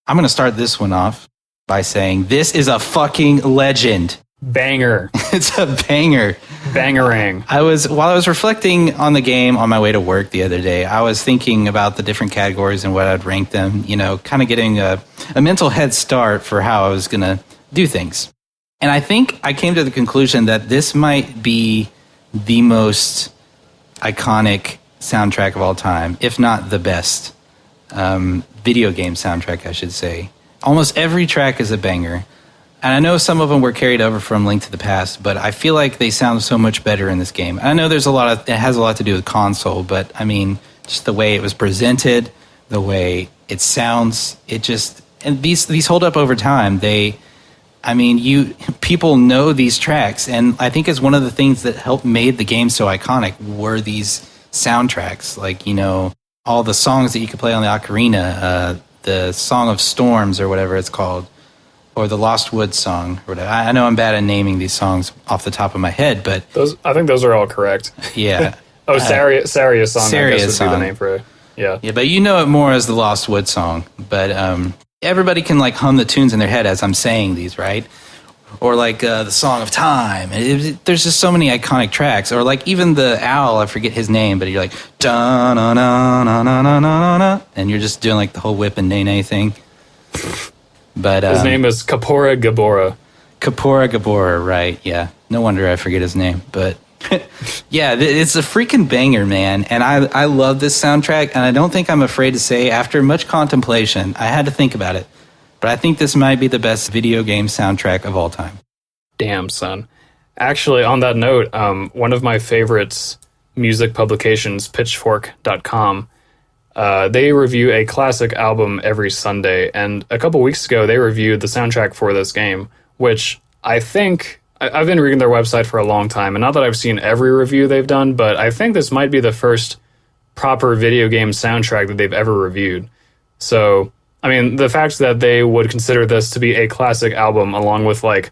I'm going to start this one off by saying this is a fucking legend. Banger. It's a banger. Bangerang. While I was reflecting on the game on my way to work the other day, I was thinking about the different categories and what I'd rank them, kind of getting a mental head start for how I was going to do things. And I think I came to the conclusion that this might be the most iconic soundtrack of all time, if not the best video game soundtrack, I should say. Almost every track is a banger. And I know some of them were carried over from Link to the Past, but I feel like they sound so much better in this game. I know it has a lot to do with console, but I mean, just the way it was presented, the way it sounds, and these hold up over time. People know these tracks, and I think it's one of the things that made the game so iconic were these soundtracks. Like, all the songs that you could play on the Ocarina, the Song of Storms or whatever it's called, or the Lost Woods song, or whatever. I know I'm bad at naming these songs off the top of my head, but I think those are all correct. Yeah. Saria song. Saria I guess would song. be the name for it. Yeah. Yeah, but you know it more as the Lost Woods song. But everybody can like hum the tunes in their head as I'm saying these, right? Or like the Song of Time. There's just so many iconic tracks. Or like even the owl, I forget his name, but you're like da na na na na na na na, and you're just doing like the whole whip and nay thing. But his name is Kapora Gabora. Kapora Gabora, right? Yeah. No wonder I forget his name, but yeah, it's a freaking banger, man. And I love this soundtrack, and I don't think I'm afraid to say, after much contemplation, I had to think about it, but I think this might be the best video game soundtrack of all time. Damn, son. Actually, on that note, one of my favorites music publications, Pitchfork.com, they review a classic album every Sunday, and a couple weeks ago, they reviewed the soundtrack for this game, which I think... I've been reading their website for a long time, and not that I've seen every review they've done, but I think this might be the first proper video game soundtrack that they've ever reviewed. So, I mean, the fact that they would consider this to be a classic album, along with, like,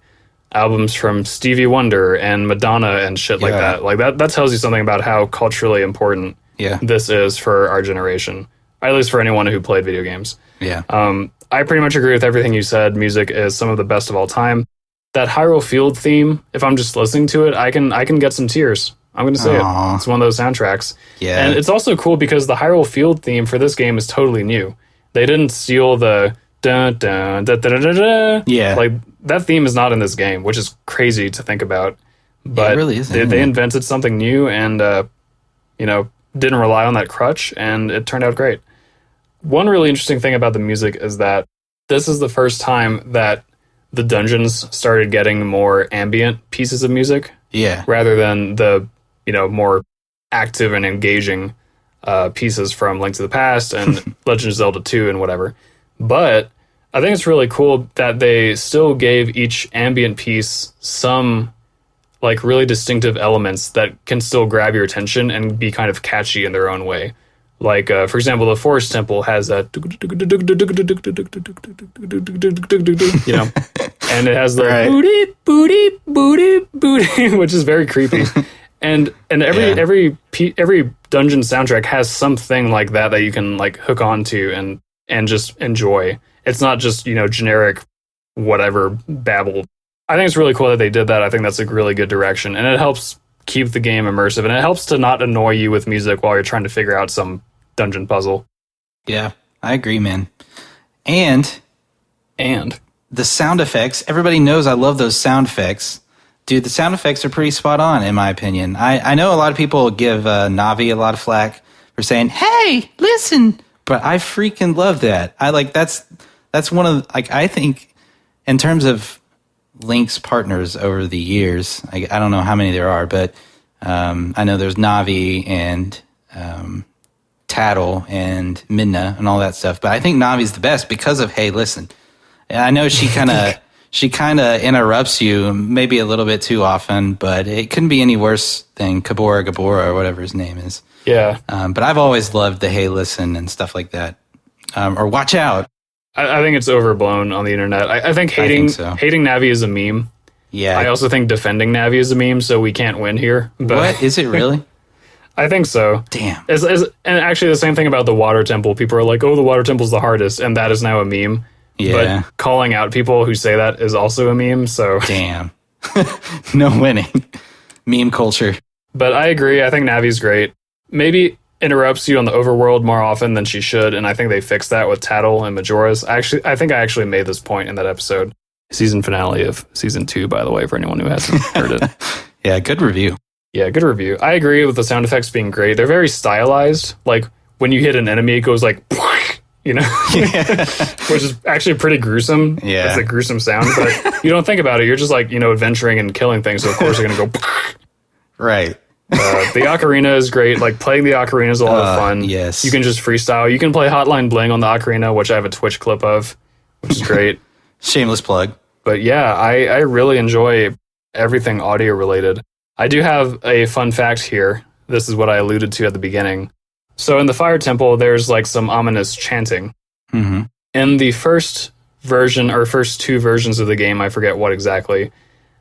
albums from Stevie Wonder and Madonna and shit like that, like that tells you something about how culturally important this is for our generation, or at least for anyone who played video games. Yeah. I pretty much agree with everything you said. Music is some of the best of all time. That Hyrule Field theme, if I'm just listening to it, I can get some tears. I'm going to say it. It's one of those soundtracks. Yeah. And it's also cool because the Hyrule Field theme for this game is totally new. They didn't steal the dun dun da da da da. Yeah. Like, that theme is not in this game, which is crazy to think about. But it really isn't. They invented something new and, didn't rely on that crutch, and it turned out great. One really interesting thing about the music is that this is the first time that the dungeons started getting more ambient pieces of music. Yeah. Rather than the, more active and engaging pieces from Link to the Past and Legend of Zelda 2 and whatever. But I think it's really cool that they still gave each ambient piece some, like, really distinctive elements that can still grab your attention and be kind of catchy in their own way. Like, for example, the Forest Temple has that, and it has the booty, booty, booty, booty, which is very creepy. And every dungeon soundtrack has something like that you can, like, hook onto and just enjoy. It's not just, generic whatever babble. I think it's really cool that they did that. I think that's a really good direction, and it helps keep the game immersive, and it helps to not annoy you with music while you're trying to figure out some dungeon puzzle. Yeah, I agree, man. And the sound effects, everybody knows I love those sound effects. Dude, the sound effects are pretty spot on, in my opinion. I know a lot of people give Navi a lot of flack for saying, hey, listen, but I freaking love that. That's one of, like, I think, in terms of Link's partners over the years, I don't know how many there are, but I know there's Navi and Tattle and Midna and all that stuff. But I think Navi's the best because of Hey Listen. I know she kind of interrupts you maybe a little bit too often, but it couldn't be any worse than Kabora Gabora or whatever his name is. Yeah. But I've always loved the Hey Listen and stuff like that. Or Watch Out. I think it's overblown on the internet. I think hating Navi is a meme. Yeah. I also think defending Navi is a meme, so we can't win here. But What? Is it really? I think so. Damn. And actually, the same thing about the water temple. People are like, "Oh, the water temple's the hardest," and that is now a meme. Yeah. But calling out people who say that is also a meme. So Damn. No winning. Meme culture. But I agree. I think Navi's great. Maybe interrupts you on the overworld more often than she should, and I think they fixed that with Tattle and Majora's. I think I actually made this point in that episode. Season finale of season 2, by the way, for anyone who hasn't heard it. Yeah, good review. Yeah, good review. I agree with the sound effects being great. They're very stylized. Like, when you hit an enemy, it goes like, you know, which is actually pretty gruesome. Yeah. It's a gruesome sound, but you don't think about it. You're just like, you know, adventuring and killing things. So, of course, you're going to go. Right. The ocarina is great. Like, playing the ocarina is a lot of fun. Yes. You can just freestyle. You can play Hotline Bling on the ocarina, which I have a Twitch clip of, which is great. Shameless plug. But yeah, I really enjoy everything audio related. I do have a fun fact here. This is what I alluded to at the beginning. So in the Fire Temple, there's like some ominous chanting. Mm-hmm. In the first version, or first 2 versions of the game, I forget what exactly,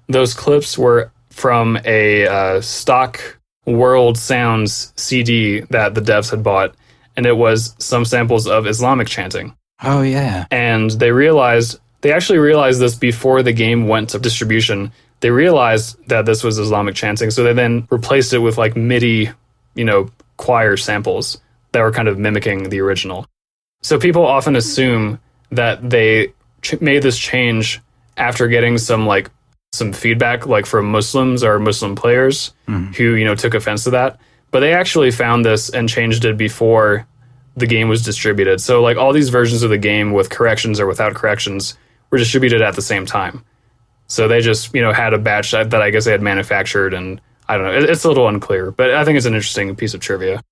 those clips were from a stock World Sounds CD that the devs had bought, and it was some samples of Islamic chanting. Oh, yeah. And they actually realized this before the game went to distribution. They realized that this was Islamic chanting, so they then replaced it with like MIDI, you know, choir samples that were kind of mimicking the original. So people often assume that they made this change after getting some feedback, like from Muslims or Muslim players who, you know, took offense to that. But they actually found this and changed it before the game was distributed. So like all these versions of the game with corrections or without corrections were distributed at the same time. So they just, you know, had a batch that I guess they had manufactured, and I don't know. It's a little unclear, but I think it's an interesting piece of trivia.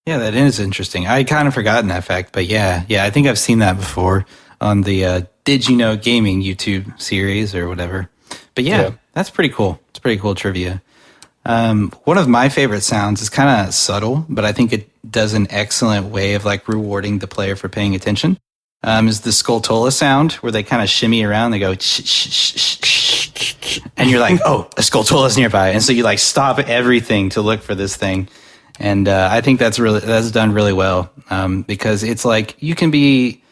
Yeah, that is interesting. I kind of forgotten that fact, but yeah, I think I've seen that before on the Did You Know Gaming YouTube series or whatever. But yeah, that's pretty cool. It's pretty cool trivia. One of my favorite sounds is kind of subtle, but I think it does an excellent way of like rewarding the player for paying attention. Is the Skulltula sound, where they kind of shimmy around. They go, shh, shh, shh, shh, and you're like, oh, a Skulltula's nearby. And so you like stop everything to look for this thing. And I think that's done really well, because it's like you can be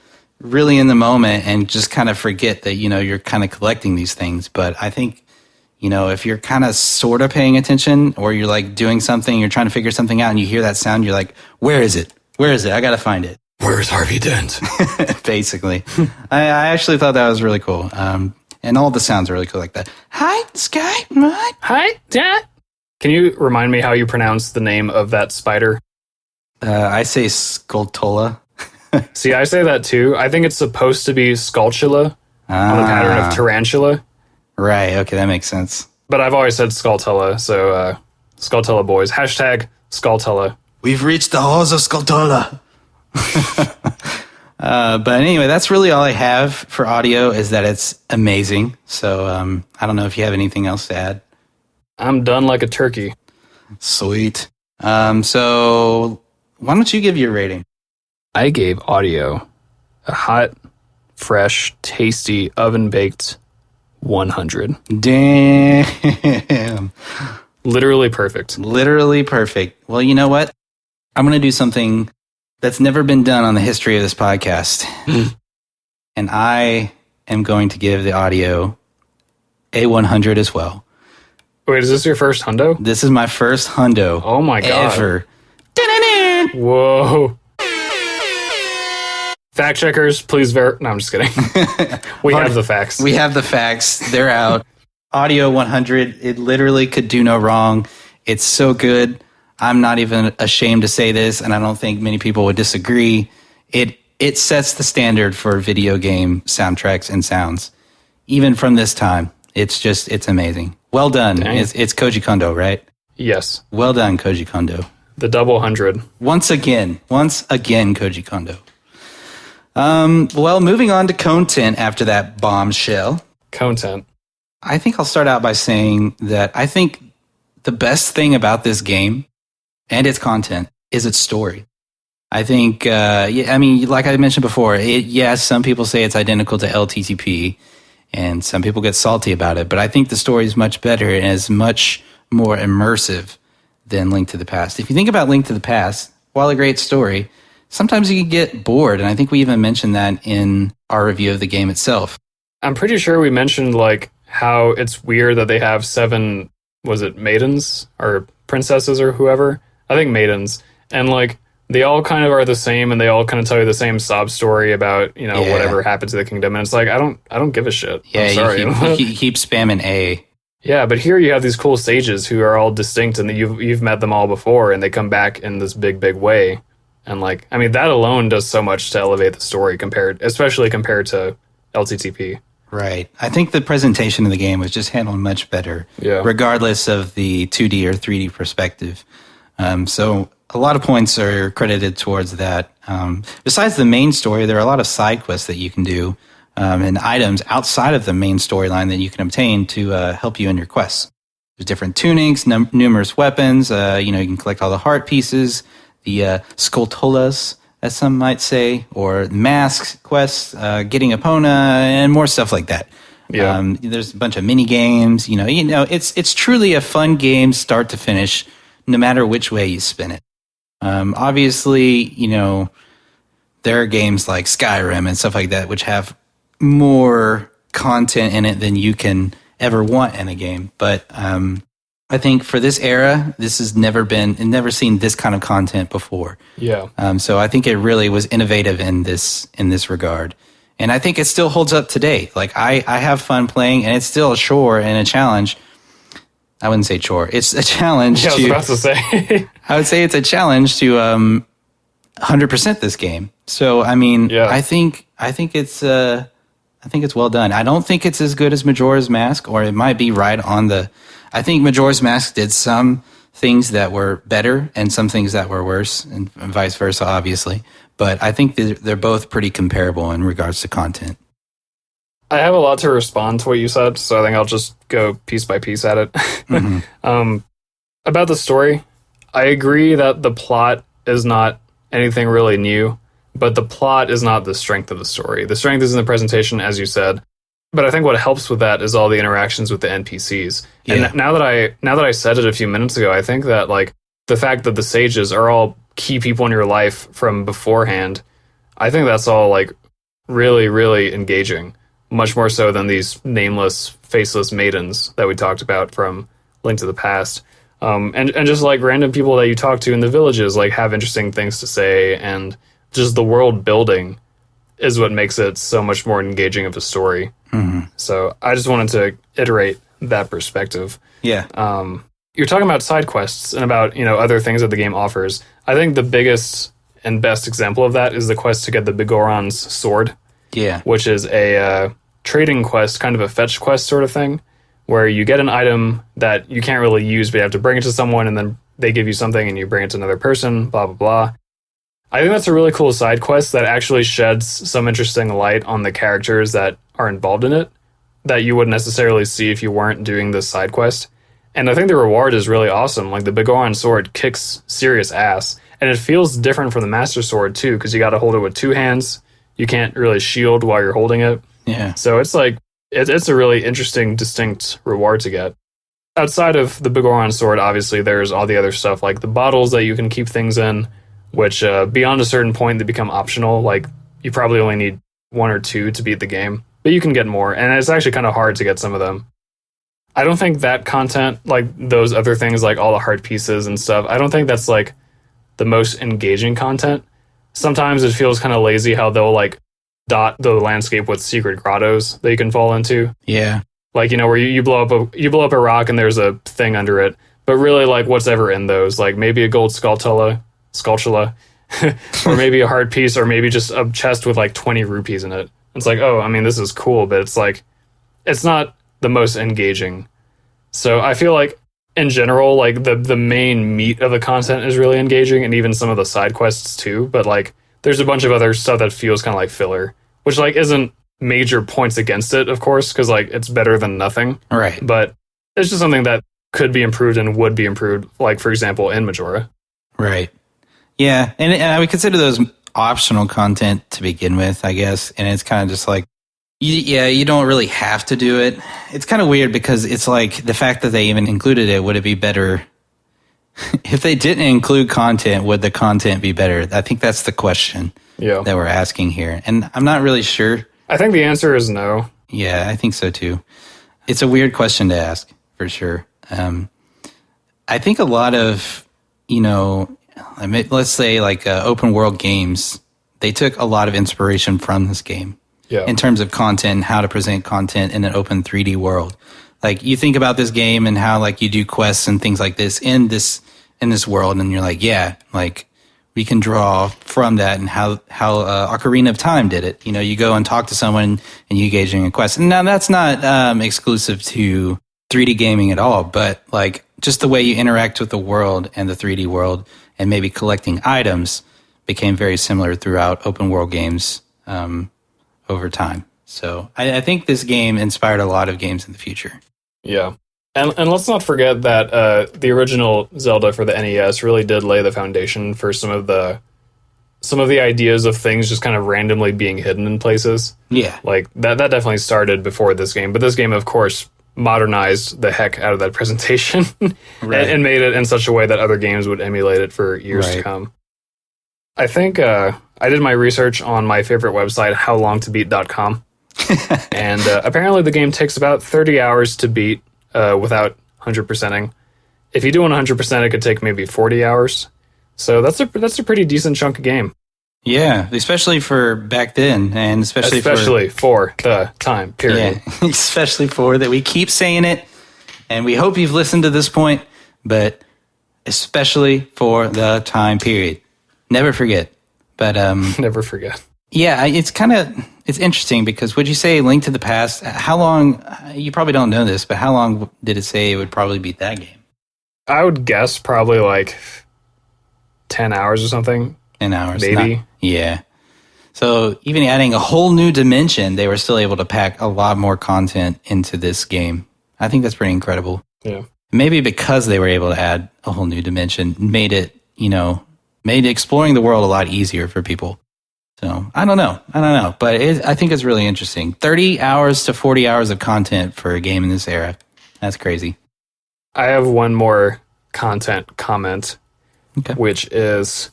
really in the moment and just kind of forget that, you know, you're kind of collecting these things. But I think, you know, if you're kind of sort of paying attention, or you're like doing something, you're trying to figure something out, and you hear that sound, you're like, where is it? Where is it? I got to find it. Where's Harvey Dent? Basically. I actually thought that was really cool. And all the sounds are really cool like that. Hi, Sky. What? Hi, Dad. Can you remind me how you pronounce the name of that spider? I say Skulltula. See, I say that too. I think it's supposed to be Skulltula on the pattern of tarantula. Right, okay, that makes sense. But I've always said Skulltula, so Skulltula boys. Hashtag Skulltula. We've reached the halls of Skulltula. But anyway, that's really all I have for audio, is that it's amazing. So I don't know if you have anything else to add. I'm done like a turkey. Sweet. So why don't you give your rating? I gave audio a hot, fresh, tasty, oven-baked 100. Damn. Literally perfect. Literally perfect. Well, you know what? I'm going to do something that's never been done on the history of this podcast. And I am going to give the audio a 100 as well. Wait, is this your first hundo? This is my first hundo. Oh my God. Ever. Whoa. Fact checkers, please No, I'm just kidding. We have the facts. We have the facts. They're out. Audio 100. It literally could do no wrong. It's so good. I'm not even ashamed to say this, and I don't think many people would disagree. It sets the standard for video game soundtracks and sounds. Even from this time, it's amazing. Well done. It's Koji Kondo, right? Yes. Well done, Koji Kondo. The double 100. Once again, Koji Kondo. Well, moving on to content after that bombshell. Content. I think I'll start out by saying that I think the best thing about this game and its content is its story. I think, like I mentioned before, some people say it's identical to LTTP, and some people get salty about it. But I think the story is much better and is much more immersive than Link to the Past. If you think about Link to the Past, while a great story, sometimes you can get bored, and I think we even mentioned that in our review of the game itself. I'm pretty sure we mentioned like how it's weird that they have 7, was it maidens or princesses or whoever? I think maidens. And like they all kind of are the same, and they all kind of tell you the same sob story about, you know, whatever happened to the kingdom. And it's like I don't give a shit. Yeah, I'm sorry. You keep spamming A. Yeah, but here you have these cool sages who are all distinct, and you've met them all before, and they come back in this big way. And like, I mean, that alone does so much to elevate the story especially compared to LTTP. Right. I think the presentation of the game was just handled much better, regardless of the 2D or 3D perspective. So a lot of points are credited towards that. Besides the main story, there are a lot of side quests that you can do and items outside of the main storyline that you can obtain to help you in your quests. There's different tunics, numerous weapons. You can collect all the heart pieces, the skulltulas, as some might say, or masks quests, getting Epona, and more stuff like that. Yeah. There's a bunch of mini games. It's truly a fun game, start to finish, no matter which way you spin it. Obviously, there are games like Skyrim and stuff like that, which have more content in it than you can ever want in a game. But I think for this era, this has never seen this kind of content before. Yeah. So I think it really was innovative in this regard. And I think it still holds up today. Like I have fun playing, and it's still a chore and a challenge. I wouldn't say chore. It's a challenge. Yeah, I was about to say. I would say it's a challenge to 100% this game. So I mean, I think it's well done. I don't think it's as good as Majora's Mask, or it might be right on the. I think Majora's Mask did some things that were better and some things that were worse, and vice versa, obviously. But I think they're both pretty comparable in regards to content. I have a lot to respond to what you said, so I think I'll just go piece by piece at it. Mm-hmm. About the story, I agree that the plot is not anything really new, but the plot is not the strength of the story. The strength is in the presentation, as you said. But I think what helps with that is all the interactions with the NPCs. And now that I said it a few minutes ago, I think that like the fact that the sages are all key people in your life from beforehand, I think that's all like really, really engaging. Much more so than these nameless, faceless maidens that we talked about from Link to the Past. And just like random people that you talk to in the villages like have interesting things to say, and just the world building is what makes it so much more engaging of a story. Mm-hmm. So I just wanted to iterate that perspective. Yeah. You're talking about side quests and about, other things that the game offers. I think the biggest and best example of that is the quest to get the Bigoron's sword. Yeah. Which is a trading quest, kind of a fetch quest sort of thing, where you get an item that you can't really use, but you have to bring it to someone, and then they give you something and you bring it to another person, blah, blah, blah. I think that's a really cool side quest that actually sheds some interesting light on the characters that are involved in it that you wouldn't necessarily see if you weren't doing this side quest. And I think the reward is really awesome. Like the Bigoron sword kicks serious ass, and it feels different from the Master Sword too, because you got to hold it with 2 hands. You can't really shield while you're holding it. Yeah. So it's like, it's a really interesting, distinct reward to get. Outside of the Bigoron sword, obviously, there's all the other stuff, like the bottles that you can keep things in, which beyond a certain point, they become optional. Like, you probably only need 1 or 2 to beat the game, but you can get more, and it's actually kind of hard to get some of them. I don't think that content, like those other things, like all the heart pieces and stuff, I don't think that's like the most engaging content. Sometimes it feels kind of lazy how they'll like dot the landscape with secret grottos that you can fall into. Yeah. Like, where you blow up a rock and there's a thing under it. But really, like, what's ever in those? Like, maybe a gold skulltula, or maybe a heart piece, or maybe just a chest with like 20 rupees in it. It's like, oh, I mean, this is cool, but it's like, it's not the most engaging. So I feel like, in general, like the main meat of the content is really engaging, and even some of the side quests too. But like, there's a bunch of other stuff that feels kind of like filler, which like isn't major points against it, of course, because like it's better than nothing. Right. But it's just something that could be improved and would be improved. Like, for example, in Majora. Right. Yeah, and I would consider those optional content to begin with, I guess. And it's kind of just like You don't really have to do it. It's kind of weird because it's like the fact that they even included it, would it be better if they didn't include content? Would the content be better? I think that's the question that we're asking here. And I'm not really sure. I think the answer is no. Yeah, I think so too. It's a weird question to ask for sure. I think a lot of, let's say like open world games, they took a lot of inspiration from this game. Yeah. In terms of content and how to present content in an open 3D world. Like you think about this game and how like you do quests and things like this in this world, and you're like, yeah, like we can draw from that, and how Ocarina of Time did it. You go and talk to someone and you engage in a quest. And now that's not exclusive to 3D gaming at all, but like just the way you interact with the world and the 3D world and maybe collecting items became very similar throughout open world games over time. So I think this game inspired a lot of games in the future. Yeah. And let's not forget that the original Zelda for the NES really did lay the foundation for some of the ideas of things just kind of randomly being hidden in places. Yeah. Like that definitely started before this game, but this game of course modernized the heck out of that presentation right. and made it in such a way that other games would emulate it for years to come. I think I did my research on my favorite website, howlongtobeat.com. And apparently the game takes about 30 hours to beat without 100%ing. If you do 100%, it could take maybe 40 hours. So that's a pretty decent chunk of game. Yeah, especially for back then, and especially for the time period. Yeah, especially for that. We keep saying it, and we hope you've listened to this point, but especially for the time period. Never forget. But never forget. Yeah, it's interesting because would you say Link to the Past, how long, you probably don't know this, but how long did it say it would probably beat that game? I would guess probably like 10 hours or something. 10 hours. Maybe. Yeah. So even adding a whole new dimension, they were still able to pack a lot more content into this game. I think that's pretty incredible. Yeah. Maybe because they were able to add a whole new dimension, made exploring the world a lot easier for people. So I don't know, but I think it's really interesting. 30 hours to 40 hours of content for a game in this era. That's crazy. I have one more content comment, which is,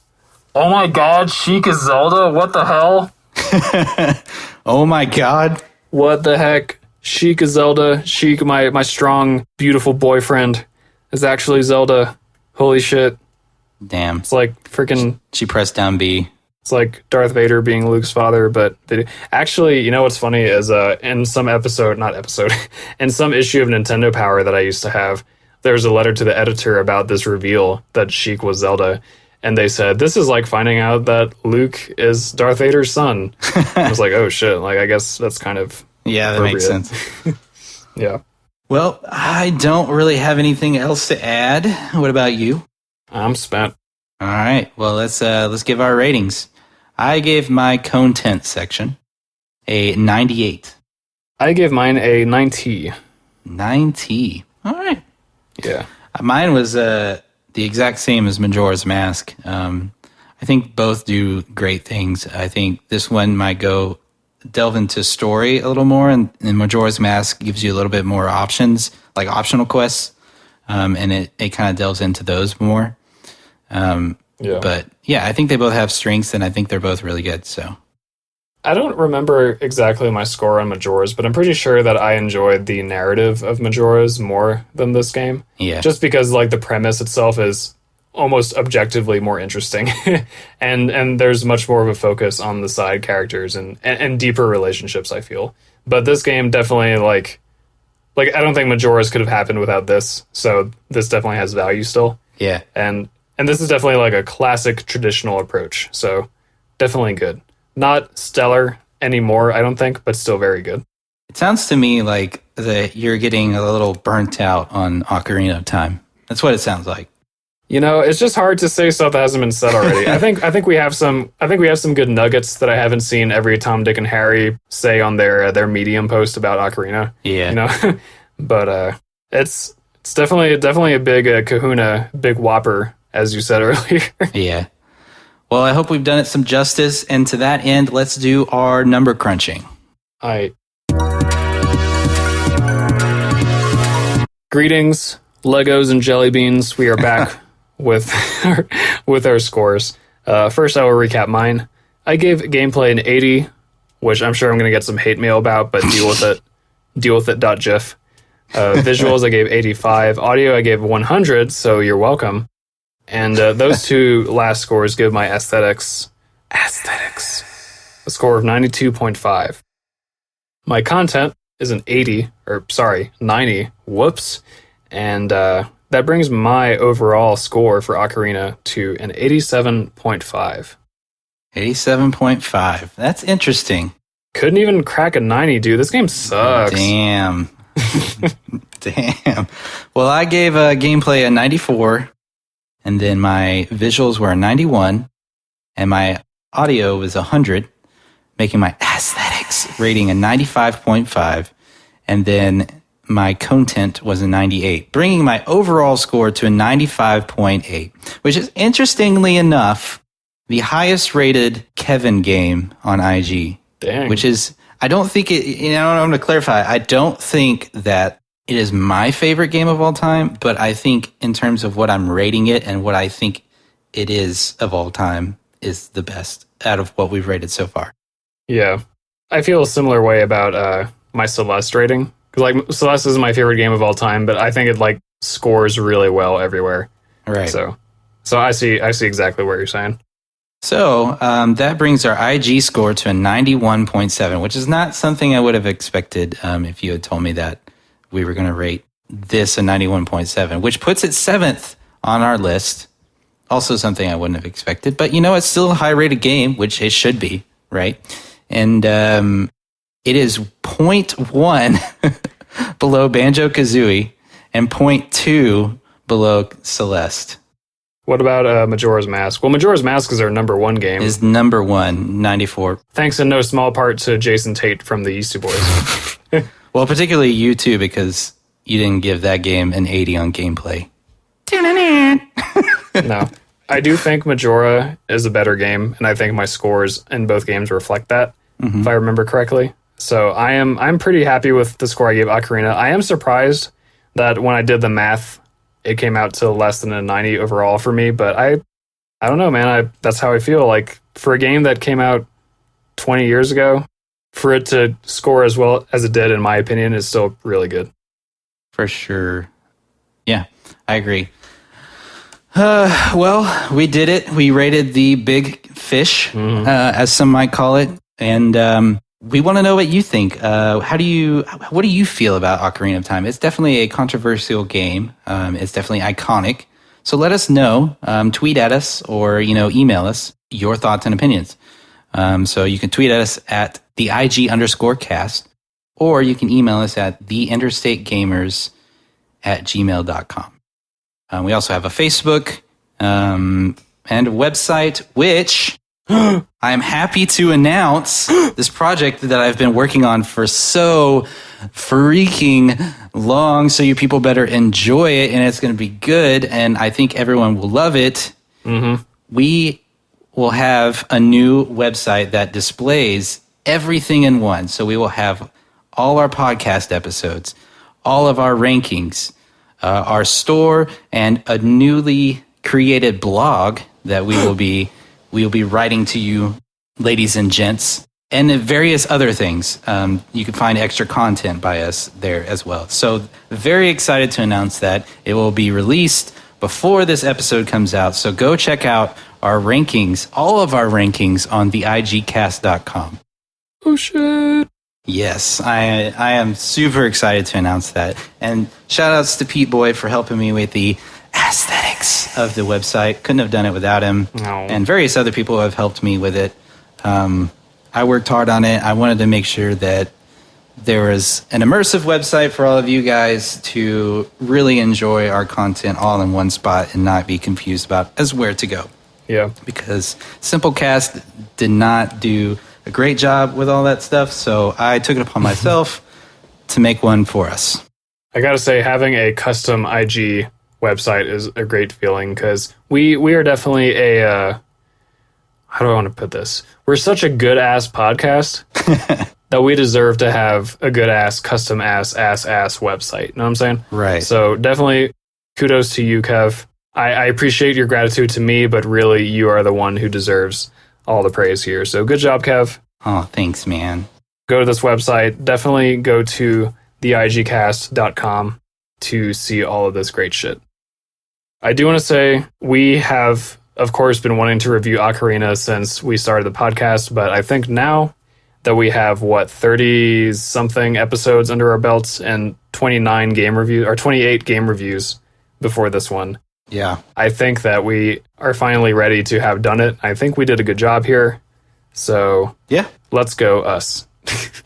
oh my god, Sheik is Zelda? What the hell? Oh my god. What the heck? Sheik is Zelda. Sheik, my strong, beautiful boyfriend, is actually Zelda. Holy shit. Damn. It's like freaking... She pressed down B. It's like Darth Vader being Luke's father, but actually, you know what's funny is in some in some issue of Nintendo Power that I used to have, there was a letter to the editor about this reveal that Sheik was Zelda, and they said, this is like finding out that Luke is Darth Vader's son. I was like, oh shit, like I guess that's kind of that makes sense. Yeah. Well, I don't really have anything else to add. What about you? I'm spent. All right. Well, let's give our ratings. I gave my content section a 98. I gave mine a 90. 90. All right. Yeah. Mine was the exact same as Majora's Mask. I think both do great things. I think this one might delve into story a little more, and Majora's Mask gives you a little bit more options, like optional quests, and it kind of delves into those more. But yeah, I think they both have strengths, and I think they're both really good. So I don't remember exactly my score on Majora's, but I'm pretty sure that I enjoyed the narrative of Majora's more than this game. Yeah, just because like the premise itself is almost objectively more interesting, and there's much more of a focus on the side characters and deeper relationships, I feel. But this game definitely like I don't think Majora's could have happened without this. So this definitely has value still. Yeah, and this is definitely like a classic traditional approach. So definitely good. Not stellar anymore, I don't think, but still very good. It sounds to me like that you're getting a little burnt out on Ocarina of Time. That's what it sounds like. You know, it's just hard to say stuff that hasn't been said already. I think we have some good nuggets that I haven't seen every Tom, Dick, and Harry say on their Medium post about Ocarina. Yeah, you know, but it's definitely a big Kahuna, big whopper, as you said earlier. Yeah. Well, I hope we've done it some justice, and to that end, let's do our number crunching. All right. Greetings, Legos and jelly beans. We are back with our scores. First, I will recap mine. I gave gameplay an 80, which I'm sure I'm going to get some hate mail about, but deal with it. Deal with it. .gif. Visuals, I gave 85. Audio, I gave 100, so you're welcome. And those two last scores give my aesthetics a score of 92.5. My content is an 90. Whoops. And that brings my overall score for Ocarina to an 87.5. 87.5. That's interesting. Couldn't even crack a 90, dude. This game sucks. Damn. Damn. Well, I gave gameplay a 94, and then my visuals were a 91, and my audio was 100, making my aesthetics rating a 95.5, and then my content was a 98, bringing my overall score to a 95.8, which is, interestingly enough, the highest rated Kevin game on IG. Dang. Which is, I don't think it, I'm going to clarify, I don't think that it is my favorite game of all time, but I think in terms of what I'm rating it and what I think it is of all time is the best out of what we've rated so far. Yeah. I feel a similar way about my Celeste rating. Because like Celeste is my favorite game of all time, but I think it like scores really well everywhere. Right. So I see exactly what you're saying. So that brings our IG score to a 91.7, which is not something I would have expected if you had told me that we were going to rate this a 91.7, which puts it 7th on our list. Also something I wouldn't have expected. But, it's still a high-rated game, which it should be, right? And it is 0.1 below Banjo-Kazooie and 0.2 below Celeste. What about Majora's Mask? Well, Majora's Mask is our number one game. Is number one, 94. Thanks in no small part to Jason Tate from the Yeasty Boys. Well, particularly you too, because you didn't give that game an 80 on gameplay. No. I do think Majora is a better game, and I think my scores in both games reflect that, if I remember correctly. So I'm pretty happy with the score I gave Ocarina. I am surprised that when I did the math, it came out to less than a 90 overall for me, but I don't know, man. That's how I feel. Like, for a game that came out 20 years ago, for it to score as well as it did, in my opinion, is still really good. For sure. Yeah, I agree. Well, we did it. We rated the big fish, as some might call it, and we want to know what you think. What do you feel about Ocarina of Time? It's definitely a controversial game. It's definitely iconic. So let us know. Tweet at us or email us your thoughts and opinions. So you can tweet at us at the IG_cast, or you can email us at theinterstategamers@gmail.com. We also have a Facebook and a website, which I am happy to announce this project that I've been working on for so freaking long. So you people better enjoy it, and it's going to be good, and I think everyone will love it. We will have a new website that displays everything in one. So we will have all our podcast episodes, all of our rankings, our store, and a newly created blog that we will be writing to you, ladies and gents, and various other things. You can find extra content by us there as well. So very excited to announce that it will be released before this episode comes out. So go check out our rankings, all of our rankings on theigcast.com. Oh, shit. Yes, I am super excited to announce that. And shout outs to Pete Boy for helping me with the aesthetics of the website. Couldn't have done it without him. No. And various other people have helped me with it. I worked hard on it. I wanted to make sure that there was an immersive website for all of you guys to really enjoy our content all in one spot and not be confused about as where to go. Yeah. Because Simplecast did not do a great job with all that stuff, so I took it upon myself to make one for us. I gotta say, having a custom IG website is a great feeling, because we are definitely a how do I want to put this? We're such a good ass podcast that we deserve to have a good ass, custom ass website. You know what I'm saying? Right. So definitely kudos to you, Kev. I appreciate your gratitude to me, but really you are the one who deserves all the praise here. So good job, Kev. Oh, thanks, man. Go to this website. Definitely go to theigcast.com to see all of this great shit. I do want to say we have, of course, been wanting to review Ocarina since we started the podcast, but I think now that we have, 30-something episodes under our belts and 29 game reviews, or 28 game reviews before this one. Yeah. I think that we are finally ready to have done it. I think we did a good job here. So, yeah, let's go us.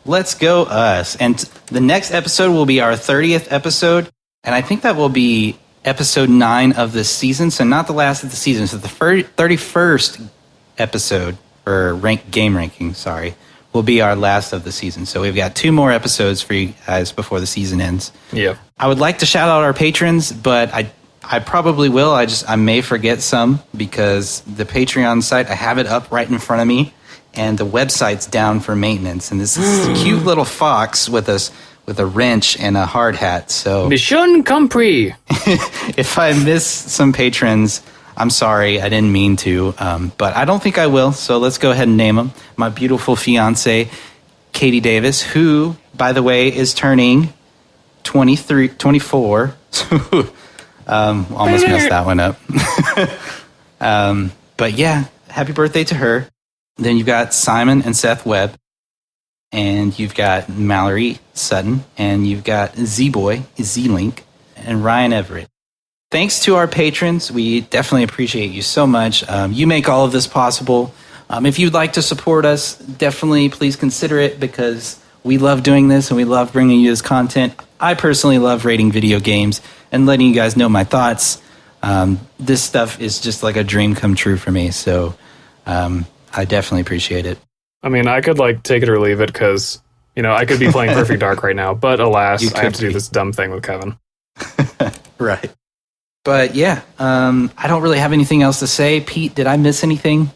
Let's go us. And the next episode will be our 30th episode, and I think that will be episode 9 of this season, so not the last of the season. So the 31st episode, or game ranking, will be our last of the season. So we've got 2 more episodes for you guys before the season ends. Yeah. I would like to shout out our patrons, but I probably will. I may forget some because the Patreon site, I have it up right in front of me, and the website's down for maintenance. And this is a cute little fox with a wrench and a hard hat. So Mission compris. if I miss some patrons, I'm sorry. I didn't mean to, but I don't think I will. So let's go ahead and name them. My beautiful fiance, Katie Davis, who, by the way, is turning 24. Almost messed that one up. But yeah, happy birthday to her. Then you've got Simon and Seth Webb, and you've got Mallory Sutton, and you've got Z-Boy, Z-Link, and Ryan Everett. Thanks to our patrons. We definitely appreciate you so much. You make all of this possible. If you'd like to support us, definitely please consider it, because we love doing this and we love bringing you this content. I personally love rating video games and letting you guys know my thoughts. This stuff is just like a dream come true for me. So I definitely appreciate it. I mean, I could take it or leave it because, I could be playing Perfect Dark right now. But alas, I have to do this dumb thing with Kevin. Right. But yeah, I don't really have anything else to say. Pete, did I miss anything?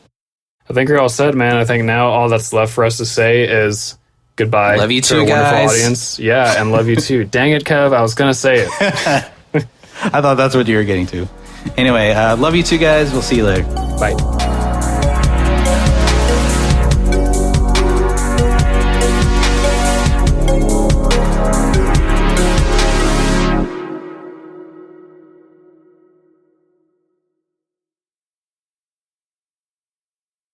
I think you're all set, man. I think now all that's left for us to say is goodbye. Love you to too, our guys. wonderful audience. Yeah, and love you too. Dang it, Kev. I was going to say it. I thought that's what you were getting to. Anyway, love you too, guys. We'll see you later. Bye.